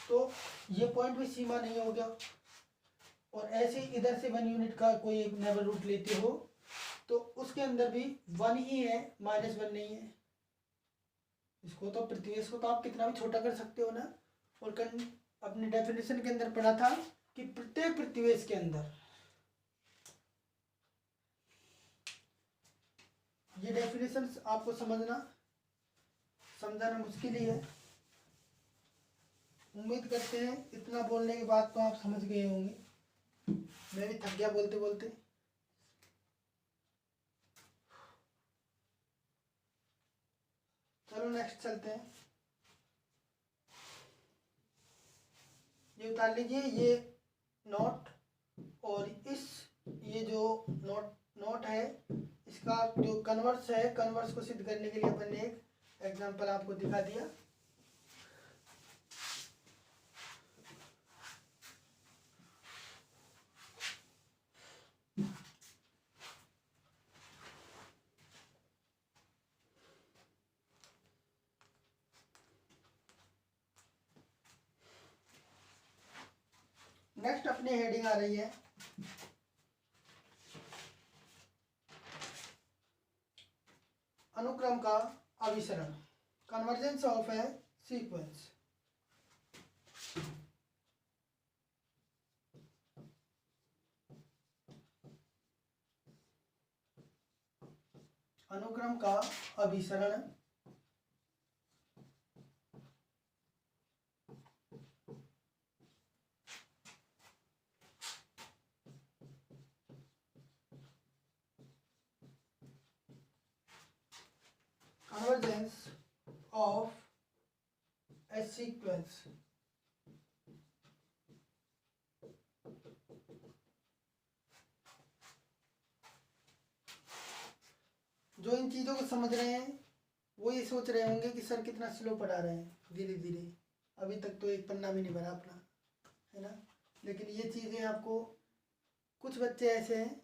तो ये पॉइंट भी सीमा नहीं हो गया। और ऐसे ही इधर से 1 यूनिट का कोई एक नेबर रूट लेते हो, तो उसके अंदर भी 1 ही है, -1 नहीं है। इसको तो प्रतिवेश को तो आप कितना भी छोटा कर सकते हो ना। और अपने डेफिनेशन के अंदर पढ़ा था कि प्रत्येक प्रतिवेश के अंदर, ये डेफिनेशन आपको समझाना मुश्किल ही है। उम्मीद करते हैं इतना बोलने के बाद तो आप समझ गए होंगे। मैं भी थक गया बोलते बोलते। चलो नेक्स्ट चलते हैं। ये उतार लीजिए, ये नोट, और ये जो नोट है, इसका जो कन्वर्स है, कन्वर्स को सिद्ध करने के लिए अपन ने एक एग्जांपल आपको दिखा दिया। नेक्स्ट अपनी हेडिंग आ रही है अनुक्रम का अभिसरण, कन्वर्जेंस ऑफ ए सीक्वेंस। अनुक्रम का अभिसरण सीक्वेंस। जो इन चीज़ों को समझ रहे हैं वो ये सोच रहे होंगे कि सर कितना स्लो पढ़ा रहे हैं धीरे धीरे, अभी तक तो एक पन्ना भी नहीं भरा अपना, है ना। लेकिन ये चीज़ें आपको, कुछ बच्चे ऐसे हैं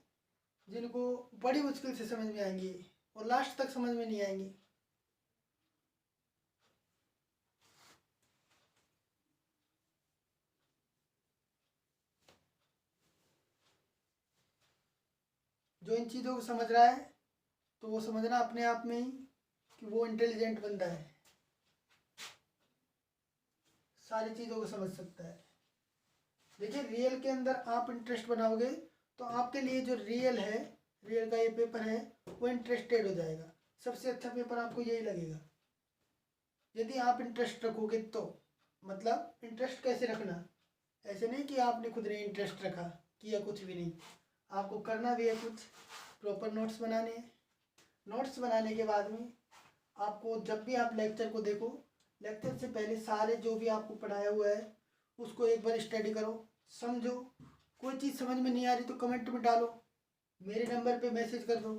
जिनको बड़ी मुश्किल से समझ में आएंगी और लास्ट तक समझ में नहीं आएंगी। जो इन चीज़ों को समझ रहा है तो वो समझना अपने आप में ही कि वो इंटेलिजेंट बंदा है, सारी चीज़ों को समझ सकता है। देखिए रियल के अंदर आप इंटरेस्ट बनाओगे तो आपके लिए जो रियल है, रियल का ये पेपर है, वो इंटरेस्टेड हो जाएगा। सबसे अच्छा पेपर आपको यही लगेगा यदि आप इंटरेस्ट रखोगे तो। मतलब इंटरेस्ट कैसे रखना, ऐसे नहीं कि आपने खुद ने इंटरेस्ट रखा, किया कुछ भी नहीं। आपको करना भी है कुछ, प्रॉपर नोट्स बनाने हैं। नोट्स बनाने के बाद में आपको जब भी आप लेक्चर को देखो, लेक्चर से पहले सारे जो भी आपको पढ़ाया हुआ है उसको एक बार स्टडी करो, समझो। कोई चीज़ समझ में नहीं आ रही तो कमेंट में डालो, मेरे नंबर पे मैसेज कर दो,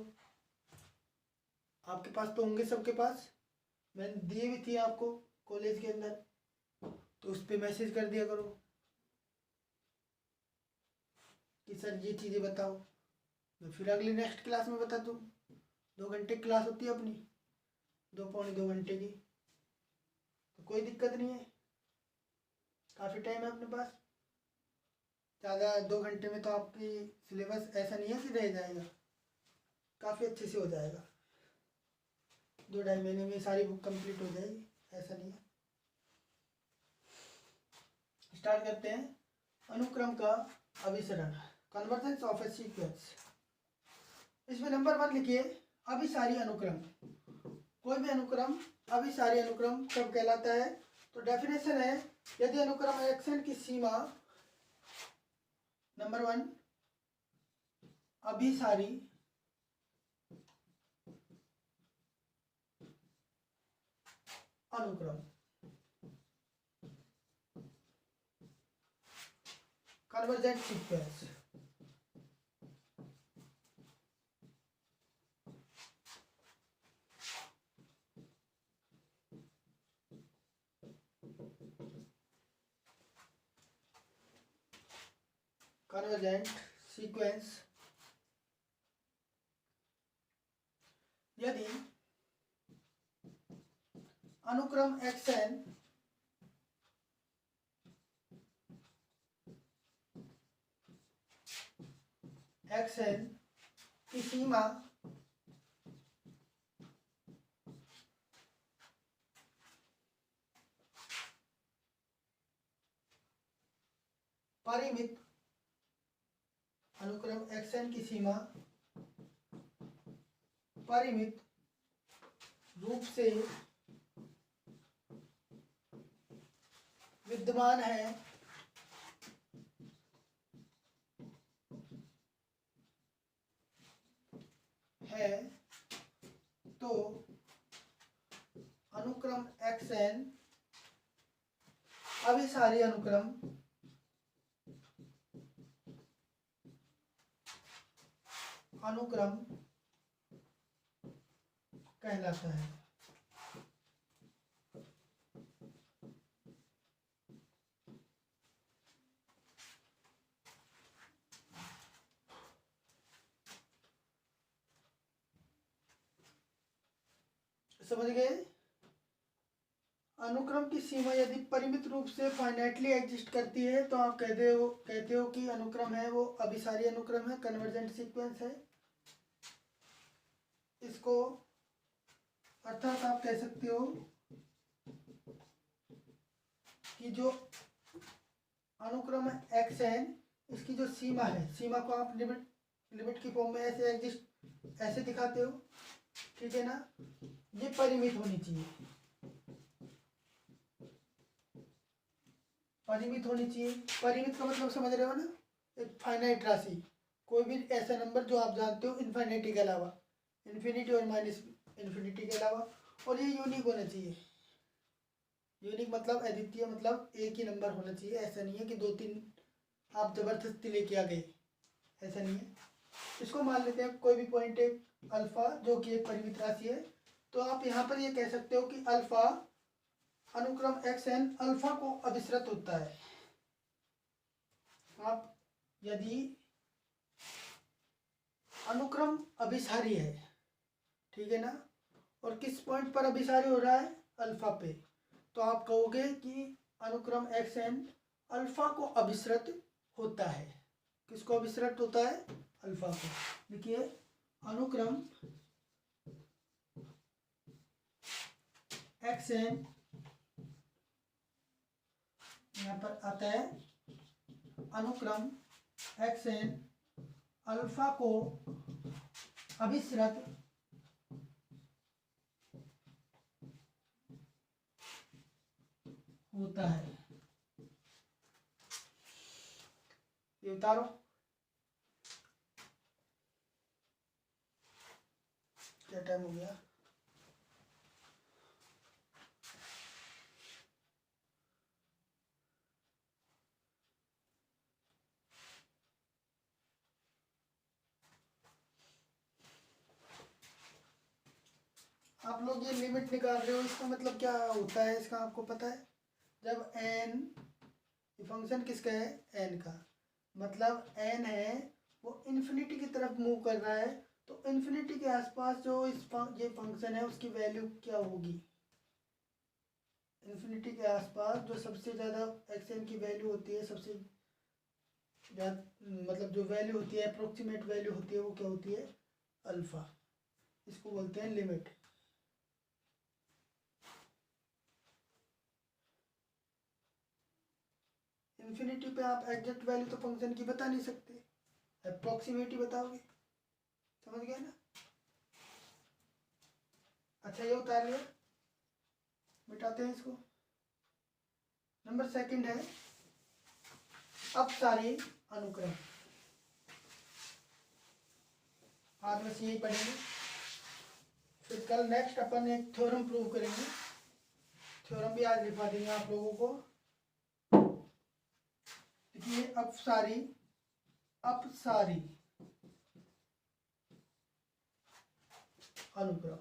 आपके पास तो होंगे सबके पास, मैंने दिए भी थी आपको कॉलेज के अंदर, तो उस पर मैसेज कर दिया करो कि सर ये चीज़ें बताओ, मैं फिर अगली नेक्स्ट क्लास में बता दूँ। 2 घंटे क्लास होती है अपनी, 2 घंटे की, तो कोई दिक्कत नहीं है, काफ़ी टाइम है अपने पास। ज़्यादा 2 घंटे में तो आपकी सिलेबस ऐसा नहीं है कि रह जाएगा, काफ़ी अच्छे से हो जाएगा। 2-2.5 महीने में सारी बुक कंप्लीट हो जाएगी, ऐसा नहीं है। स्टार्ट करते हैं। अनुक्रम का अभिसरण, कन्वर्जेंस ऑफ ए सीक्वेंस। इसमें नंबर 1 लिखिए, अभिसारी अनुक्रम। कोई भी अनुक्रम अभिसारी अनुक्रम कब कहलाता है? तो डेफिनेशन है, यदि अनुक्रम एक्शन की सीमा नंबर 1 अभिसारी अनुक्रम, कन्वर्जेंट सीक्वेंस। कन्वर्जेंट सीक्वेंस यदि अनुक्रम एक्शन की सीमा परिमित, अनुक्रम एक्शन की सीमा परिमित रूप से विद्यमान है, तो अनुक्रम एक्शन अभिसारी अनुक्रम कहलाता है। समझ गए? अनुक्रम की सीमा यदि परिमित रूप से फाइनाइटली एग्जिस्ट करती है तो आप कहते हो कि अनुक्रम है वो अभिसारी अनुक्रम है, कन्वर्जेंट सीक्वेंस है। इसको अर्थात आप कह सकते हो कि जो अनुक्रम एक्स है इसकी जो सीमा है, सीमा को आप लिमिट की फॉर्म में ऐसे दिखाते हो, ठीक है ना। ये परिमित होनी चाहिए, परिमित होनी चाहिए। परिमित का मतलब समझ रहे हो ना, एक फाइनाइट राशि, कोई भी ऐसा नंबर जो आप जानते हो इन्फिनिटी के अलावा, इन्फिनिटी और माइनस इन्फिनिटी के अलावा, और ये यूनिक होना चाहिए। यूनिक मतलब अद्वितीय, मतलब एक ही नंबर होना चाहिए। ऐसा नहीं है कि 2-3 आप जबरदस्ती लेके आ गए, ऐसा नहीं है। इसको मान लेते हैं कोई भी पॉइंट एक अल्फा जो कि एक परिमित राशि है, तो आप यहाँ पर ये कह सकते हो कि अल्फा अनुक्रम एक्स एन अल्फा को अभिसृत होता है। आप यदि अनुक्रम अभिसारी है, ठीक है ना, और किस पॉइंट पर अभिसारी हो रहा है, अल्फा पे, तो आप कहोगे कि अनुक्रम एक्स एन अल्फा को अभिसृत होता है। किसको अभिसृत होता है, अल्फा को। देखिए अनुक्रम एक्स एन यहाँ पर आता है, अनुक्रम एक्स एन अल्फा को अभिसृत होता है। ये उतारो, क्या टाइम हो गया, आप लोग ये लिमिट निकाल रहे हो, इसका मतलब क्या होता है, इसका आपको पता है। जब एन, फंक्शन किसका है, एन का, मतलब एन है वो इन्फिनिटी की तरफ मूव कर रहा है, तो इन्फिनिटी के आसपास जो ये फंक्शन है उसकी वैल्यू क्या होगी। इन्फिनिटी के आसपास जो सबसे ज़्यादा एक्स एन की वैल्यू होती है, सबसे मतलब जो वैल्यू होती है, अप्रोक्सीमेट वैल्यू होती है, वो क्या होती है, अल्फा। इसको बोलते हैं लिमिट। इन्फिनिटी पे आप एग्जैक्ट वैल्यू तो फंक्शन की बता नहीं सकते, अप्रोक्सीमेट ही बताओगे, समझ गए ना। अच्छा ये उतार लिया, मिटाते हैं इसको। नंबर सेकंड है अपसारी अनुक्रम। आज बस यही पढ़ेंगे, फिर कल नेक्स्ट अपन एक थ्योरम प्रूव करेंगे। थ्योरम भी आज लिखवा देंगे आप लोगों को। देखिए अपसारी अनुक्रम,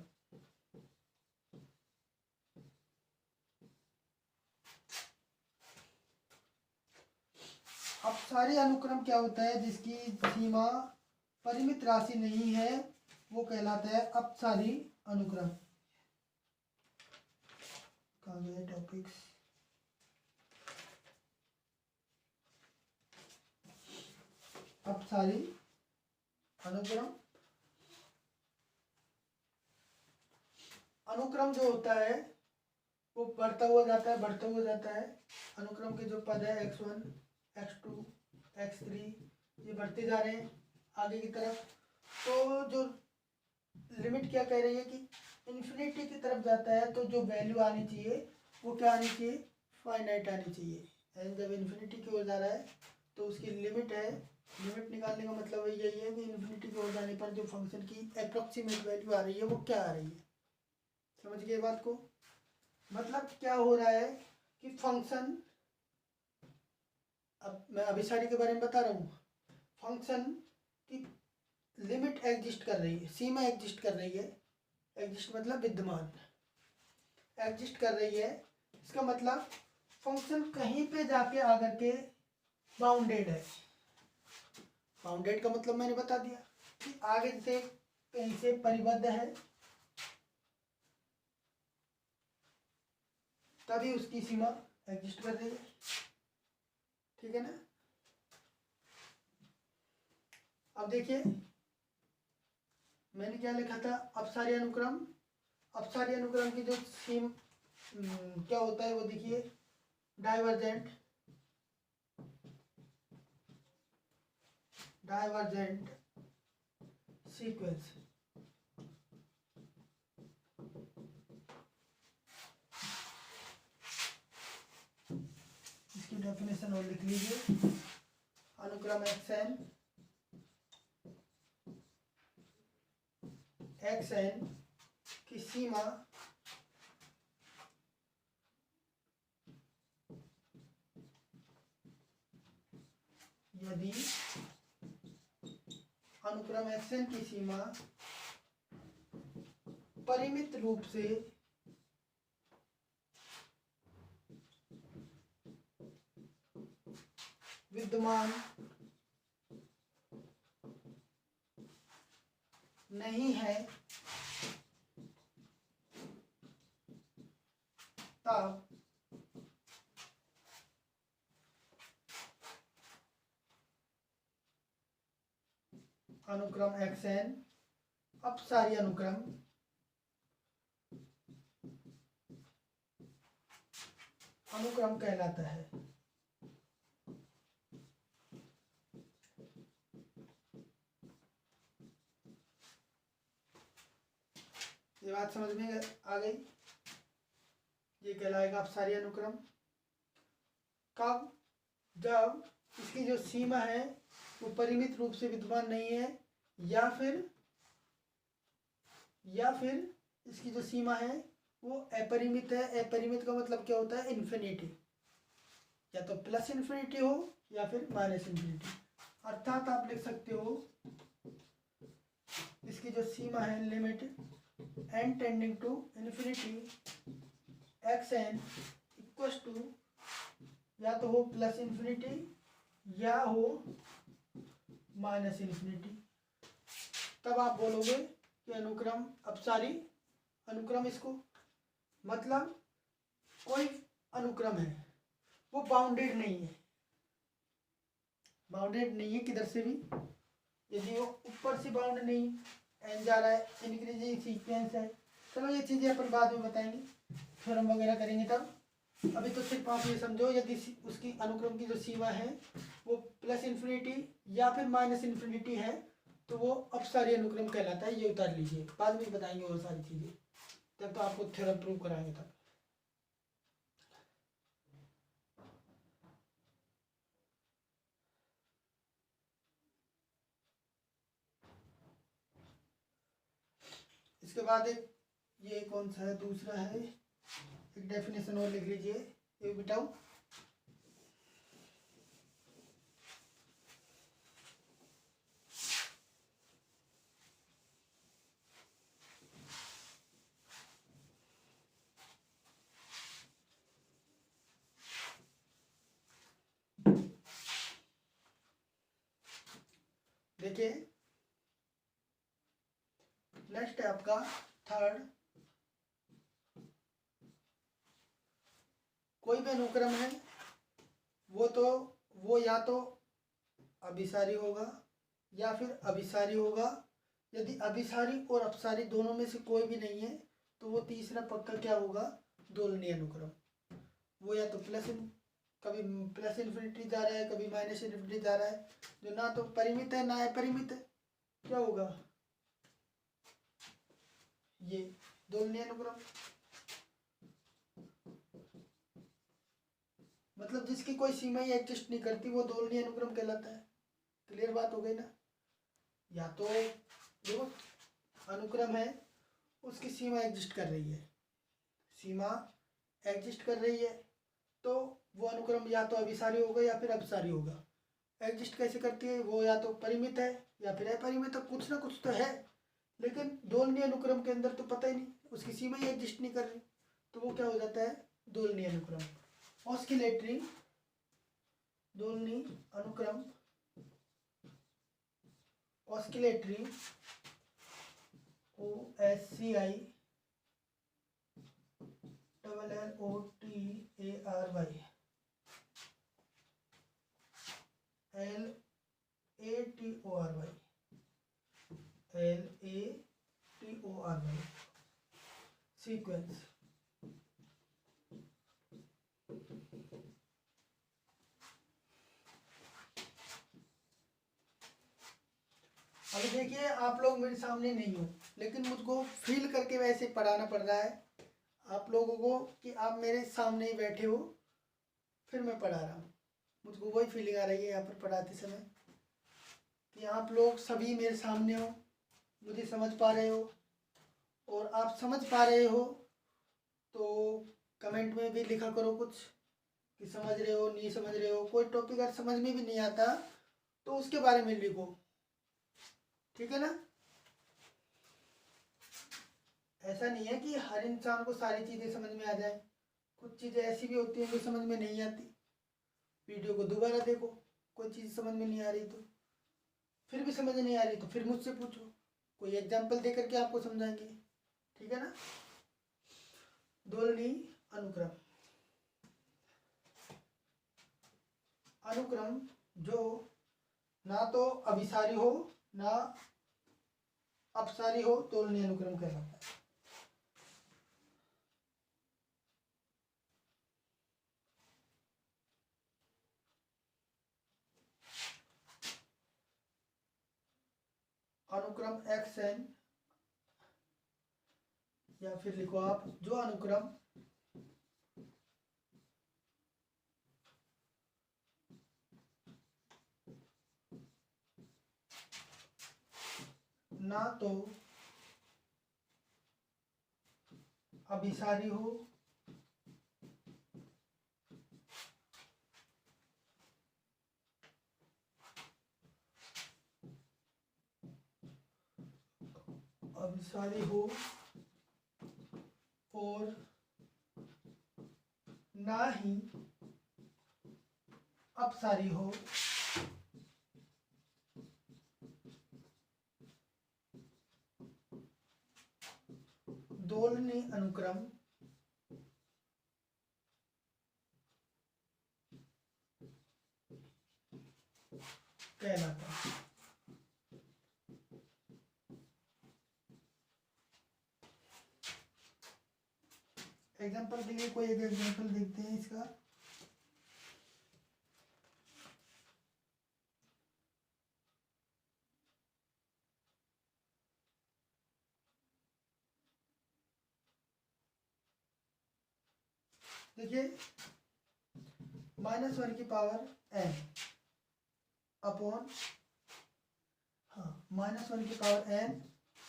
अपसारी अनुक्रम क्या होता है, जिसकी सीमा परिमित राशि नहीं है, वो कहलाता है अपसारी अनुक्रम। कहाँ गए टॉपिक्स, अपसारी अनुक्रम। अनुक्रम जो होता है वो बढ़ता हुआ जाता है, बढ़ता हुआ जाता है। अनुक्रम के जो पद है x1, x2, x3, ये बढ़ते जा रहे हैं आगे की तरफ। तो जो लिमिट क्या कह रही है कि इन्फिनिटी की तरफ जाता है, तो जो वैल्यू आनी चाहिए वो क्या आनी चाहिए, फाइनाइट आनी चाहिए। एंड जब इन्फिनिटी की ओर जा रहा है तो उसकी लिमिट है। लिमिट निकालने का मतलब यही है कि इन्फिनिटी की ओर जाने पर जो फंक्शन की अप्रोक्सीमेट वैल्यू आ रही है वो क्या आ रही है, समझ गए बात को। मतलब क्या हो रहा है कि फंक्शन, अब मैं अभिसारी के बारे में बता रहा हूँ, फंक्शन की लिमिट एग्जिस्ट कर रही है, सीमा एग्जिस्ट कर रही है। एग्जिस्ट मतलब विद्यमान, एग्जिस्ट कर रही है। इसका मतलब फंक्शन कहीं पे जाके आकर के बाउंडेड है। बाउंडेड का मतलब मैंने बता दिया कि आगे से कहीं से परिबद्ध है, तभी उसकी सीमा एग्जिस्ट कर रही है, ठीक है ना। अब देखिए मैंने क्या लिखा था, अपसारी अनुक्रम। अपसारी अनुक्रम की जो सीम क्या होता है वो देखिए, डाइवर्जेंट सीक्वेंस। इसकी डेफिनेशन और लिख लीजिए, अनुक्रम एक्स एन की सीमा यदि अनुक्रम xn की सीमा परिमित रूप से विद्यमान नहीं है तब अनुक्रम xn अपसारी अनुक्रम कहलाता है। ये बात समझ में आ गई? ये कहलाएगा अपसारी अनुक्रम। कब? जब इसकी जो सीमा है वो परिमित रूप से विद्यमान नहीं है, या फिर इसकी जो सीमा है वो अपरिमित है। अपरिमित का मतलब क्या होता है? इन्फिनिटी, या तो प्लस इन्फिनिटी हो या फिर माइनस इन्फिनिटी। अर्थात आप लिख सकते हो इसकी जो सीमा है limit n tending to infinity xn equals to या तो हो प्लस इन्फिनिटी या हो माइनस इन्फिनिटी। तब आप बोलोगे कि अनुक्रम अपसारी अनुक्रम। इसको मतलब कोई अनुक्रम है वो बाउंडेड नहीं है, किधर से भी। यदि वो ऊपर से बाउंड नहीं, एन जा रहा है, इंक्रीजिंग सीक्वेंस है। चलो ये चीज़ें अपन बाद में बताएंगे, थ्योरम वगैरह करेंगे तब। अभी तो सिर्फ आप ये समझो, यदि उसकी अनुक्रम की जो सीमा है वो प्लस इन्फिनिटी या फिर माइनस इन्फिनिटी है तो वो अपसारी अनुक्रम कहलाता है। ये उतार लीजिए, बाद में बताएंगे और सारी चीज़ें, जब तो आपको थ्योरम प्रूव कराएंगे तब। इसके बाद एक ये कौन सा है, दूसरा है, एक डेफिनेशन और लिख लीजिए, ये बिटाओ। देखिए नेक्स्ट है आपका थर्ड। कोई भी अनुक्रम है वो या तो अभिसारी होगा या फिर अभिसारी होगा। यदि अभिसारी और अपसारी दोनों में से कोई भी नहीं है तो वो तीसरा पक्का क्या होगा? दोलनीय अनुक्रम। वो या तो कभी प्लस इन्फिनिटी जा रहा है, कभी माइनस इन्फिनिटी जा रहा है, जो ना तो परिमित है ना अपरिमित है, क्या होगा? ये दोलनीय अनुक्रम। मतलब जिसकी कोई सीमा ही एग्जिस्ट नहीं करती वो दोलनीय अनुक्रम कहलाता है। क्लियर बात हो गई ना? या तो जो अनुक्रम है उसकी सीमा एग्जिस्ट कर रही है, तो वो अनुक्रम या तो अभिसारी होगा या फिर अपसारी होगा। एग्जिस्ट कैसे करती है? वो या तो परिमित है या फिर अपरिमित है, कुछ ना कुछ तो है। लेकिन दोलनीय अनुक्रम के अंदर तो पता ही नहीं, उसकी सीमा ही एग्जिस्ट नहीं कर रही, तो वो क्या हो जाता है? दोलनीय अनुक्रम। ऑस्किलेटरी दोलनी अनुक्रम, oscillatory OSCI LLOTARY LATORY sequence. अभी देखिए आप लोग मेरे सामने नहीं हो, लेकिन मुझको फील करके वैसे पढ़ाना पड़ रहा है आप लोगों को कि आप मेरे सामने ही बैठे हो, फिर मैं पढ़ा रहा हूँ। मुझको वही फीलिंग आ रही है यहाँ पर पढ़ाते समय कि आप लोग सभी मेरे सामने हो, मुझे समझ पा रहे हो, और आप समझ पा रहे हो तो कमेंट में भी लिखा करो कुछ कि समझ रहे हो नहीं समझ रहे हो। कोई टॉपिक अगर समझ में भी नहीं आता तो उसके बारे में लिखो, ठीक है ना। ऐसा नहीं है कि हर इंसान को सारी चीज़ें समझ में आ जाए, कुछ चीज़ें ऐसी भी होती हैं जो समझ में नहीं आती। वीडियो को दोबारा देखो, कोई चीज़ समझ में नहीं आ रही तो, फिर भी समझ नहीं आ रही तो फिर मुझसे पूछो, कोई एग्जाम्पल दे करके आपको समझाएंगे, ठीक है ना। दोलनी अनुक्रम, अनुक्रम जो ना तो अभिसारी हो ना अपसारी हो, दोलनी अनुक्रम कहलाता है। अनुक्रम xn, या फिर लिखो आप जो अनुक्रम ना तो अभिसारी हो और ना ही अपसारी हो, दोलनी अनुक्रम कहलाता है। एग्जाम्पल के लिए कोई एक एग्जाम्पल देखते हैं इसका। देखिए, -1 की पावर n अपॉन, हाँ, -1 की पावर n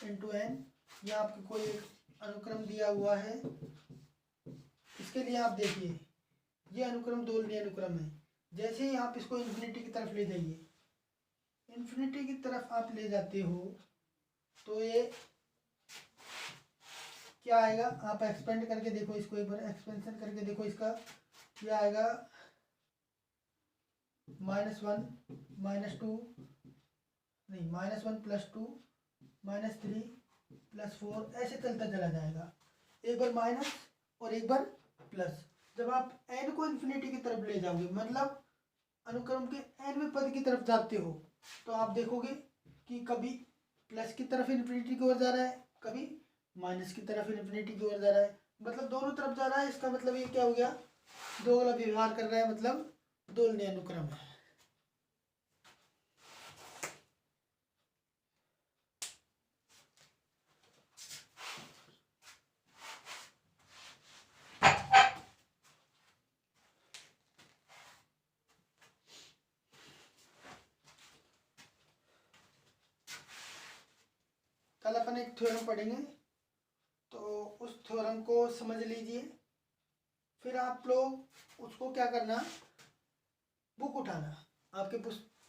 इंटू n, ये आपको कोई एक अनुक्रम दिया हुआ है। इसके लिए आप देखिए, ये अनुक्रम दोलनी अनुक्रम है। जैसे ही आप इसको इन्फिनिटी की तरफ ले जाइए, इन्फिनिटी की तरफ आप ले जाते हो तो ये क्या आएगा, आप एक्सपेंड करके देखो इसको, एक बार एक्सपेंशन करके देखो इसका, क्या आएगा, -1 -2, नहीं, -1 +2 -3 +4, ऐसे चलता चला जाएगा। एक बार माइनस और एक बार प्लस। जब आप n को इन्फिनिटी की तरफ ले जाओगे, मतलब अनुक्रम के nवें पद की तरफ जाते हो, तो आप देखोगे कि कभी प्लस की तरफ इन्फिनिटी की ओर जा रहा है, कभी माइनस की तरफ इन्फिनिटी की ओर जा रहा है, मतलब दोनों तरफ जा रहा है। इसका मतलब ये क्या हो गया, दोगला व्यवहार कर रहा है, मतलब दोलनी अनुक्रम है। कल अपन एक थ्योरम पढ़ेंगे, तो उस थ्योरम को समझ लीजिए, फिर आप लोग उसको क्या करना, बुक उठाना। आपके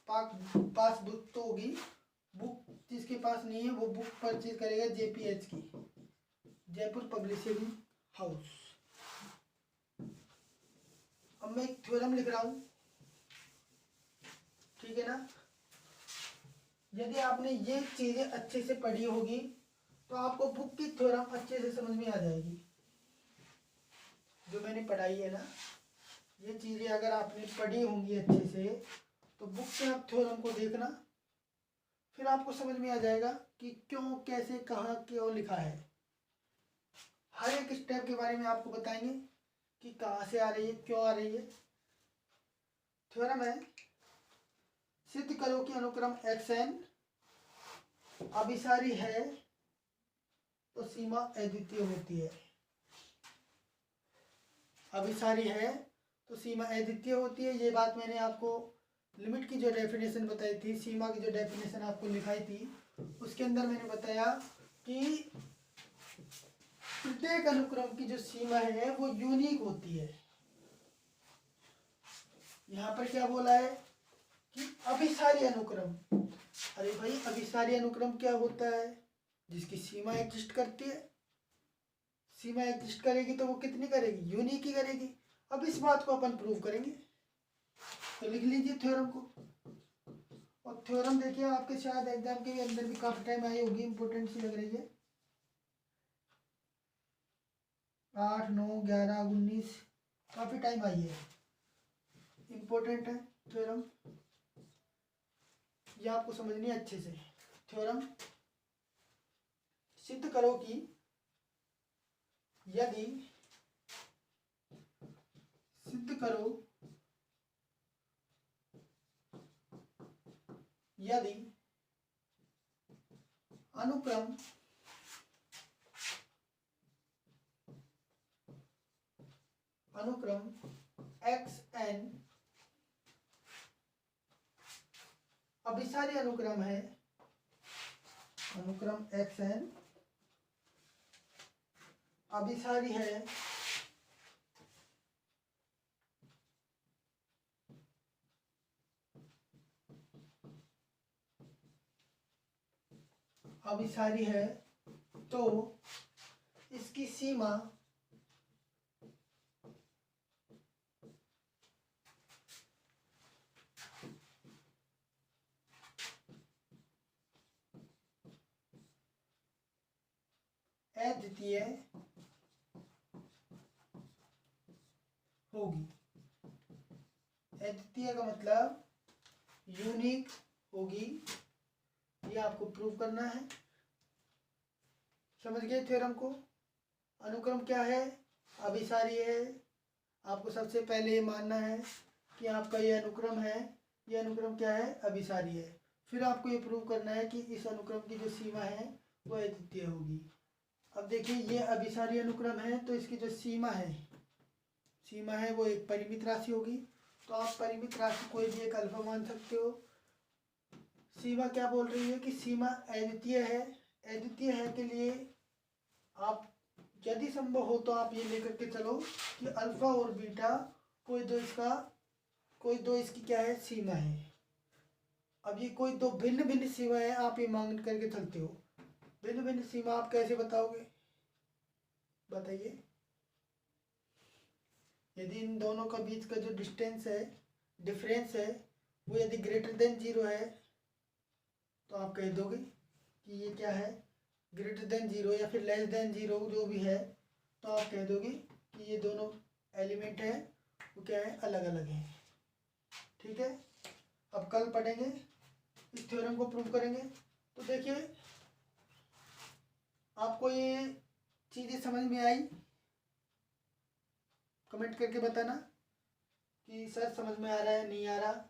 पास बुक तो होगी, बुक जिसके पास नहीं है वो बुक परचेज करेगा JPH की, जयपुर पब्लिशिंग हाउस। अब मैं एक थ्योरम लिख रहा हूँ, ठीक है ना। यदि आपने ये चीज़ें अच्छे से पढ़ी होगी तो आपको बुक की थ्योरम अच्छे से समझ में आ जाएगी। जो मैंने पढ़ाई है ना, ये चीज़ें अगर आपने पढ़ी होंगी अच्छे से, तो बुक से आप थ्योरम को देखना, फिर आपको समझ में आ जाएगा कि क्यों, कैसे, कहाँ, क्यों लिखा है। हर एक स्टेप के बारे में आपको बताएंगे कि कहाँ से आ रही है, क्यों आ रही है। थ्योरम है, सिद्ध करो कि अनुक्रम xn अभिसारी है तो सीमा अद्वितीय होती है। अभिसारी है तो सीमा अद्वितीय होती है। ये बात मैंने आपको लिमिट की जो डेफिनेशन बताई थी, सीमा की जो डेफिनेशन आपको लिखाई थी, उसके अंदर मैंने बताया कि प्रत्येक अनुक्रम की जो सीमा है वो यूनिक होती है। यहाँ पर क्या बोला है कि अभिसारी अनुक्रम। अरे भाई अभिसारी अनुक्रम क्या होता है? जिसकी सीमा एग्जिस्ट करती है। सीमा एग्जिस्ट करेगी तो वो कितनी करेगी? यूनिक ही करेगी। अब इस बात को अपन प्रूव करेंगे, तो लिख लीजिए थ्योरम को। और थ्योरम देखिए आपके शायद एग्जाम के अंदर भी काफी टाइम आई होगी, इंपॉर्टेंट सी लग रही है। 8, 9, 11, 19 काफी टाइम आई है, इंपॉर्टेंट है थ्योरम, ये आपको समझनी है अच्छे से। थ्योरम सिद्ध करो कि यदि सिद्ध करो यदि अनुक्रम xn अभिसारी अनुक्रम है, अनुक्रम xn अभिसारी है, अभिसारी है, तो इसकी सीमा अद्वितीय होगी। अद्वितीय का मतलब यूनिक होगी, ये आपको प्रूव करना है। समझ गए थ्योरम को? अनुक्रम क्या है? अभिसारी है। आपको सबसे पहले ये मानना है कि आपका ये अनुक्रम है, ये अनुक्रम क्या है? अभिसारी है। फिर आपको ये प्रूव करना है कि इस अनुक्रम की जो सीमा है वो अद्वितीय होगी। अब देखिए ये अभिसारी अनुक्रम है, तो इसकी जो सीमा है वो एक परिमित राशि होगी। तो आप परिमित राशि कोई भी एक अल्फा मान सकते हो। सीमा क्या बोल रही है कि सीमा अद्वितीय है। अद्वितीय है के लिए आप यदि संभव हो तो आप ये लेकर के चलो कि अल्फा और बीटा कोई दो इसकी क्या है? सीमा है। अब ये कोई दो भिन्न भिन्न सीमा है, आप ये मांग करके चलते हो। भिन्न भिन्न सीमा आप कैसे बताओगे? बताइए। यदि इन दोनों का बीच का जो डिफरेंस है वो यदि ग्रेटर देन 0 है तो आप कह दोगे कि ये क्या है? ग्रेटर देन 0 या फिर लेस देन 0 जो भी है, तो आप कह दोगे कि ये दोनों एलिमेंट है वो क्या है? अलग अलग है। ठीक है, अब कल पढ़ेंगे, इस थ्योरम को प्रूव करेंगे। तो देखिए आपको ये चीज़ें समझ में आई? कमेंट करके बताना कि सर समझ में आ रहा है, नहीं आ रहा।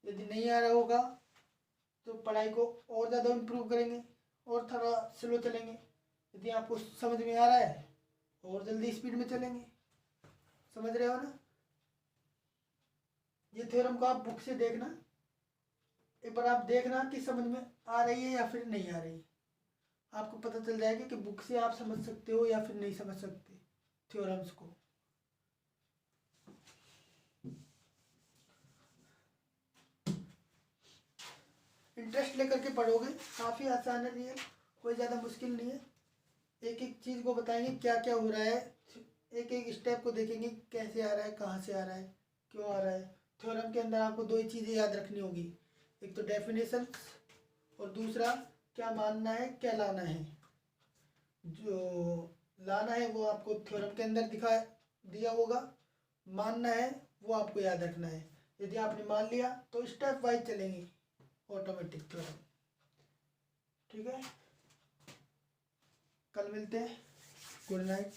यदि नहीं आ रहा होगा तो पढ़ाई को और ज़्यादा इम्प्रूव करेंगे और थोड़ा स्लो चलेंगे। यदि आपको समझ में आ रहा है और जल्दी स्पीड में चलेंगे। समझ रहे हो ना? ये थ्योरम को आप बुक से देखना, एक बार आप देखना कि समझ में आ रही है या फिर नहीं आ रही। आपको पता चल जाएगा कि बुक से आप समझ सकते हो या फिर नहीं समझ सकते थ्योरम्स को। इंटरेस्ट लेकर के पढ़ोगे, काफ़ी आसान है, ये कोई ज़्यादा मुश्किल नहीं है। एक एक चीज़ को बताएंगे क्या क्या हो रहा है, एक एक स्टेप को देखेंगे कैसे आ रहा है, कहाँ से आ रहा है, क्यों आ रहा है। थ्योरम के अंदर आपको दो ही चीज़ें याद रखनी होगी, एक तो डेफिनेशन और दूसरा क्या मानना है क्या लाना है। जो लाना है वो आपको थ्योरम के अंदर दिया होगा, मानना है वो आपको याद रखना है। यदि आपने मान लिया तो स्टेप वाइज चलेंगे ऑटोमेटिक थ्योरम। ठीक है, कल मिलते हैं। Good night.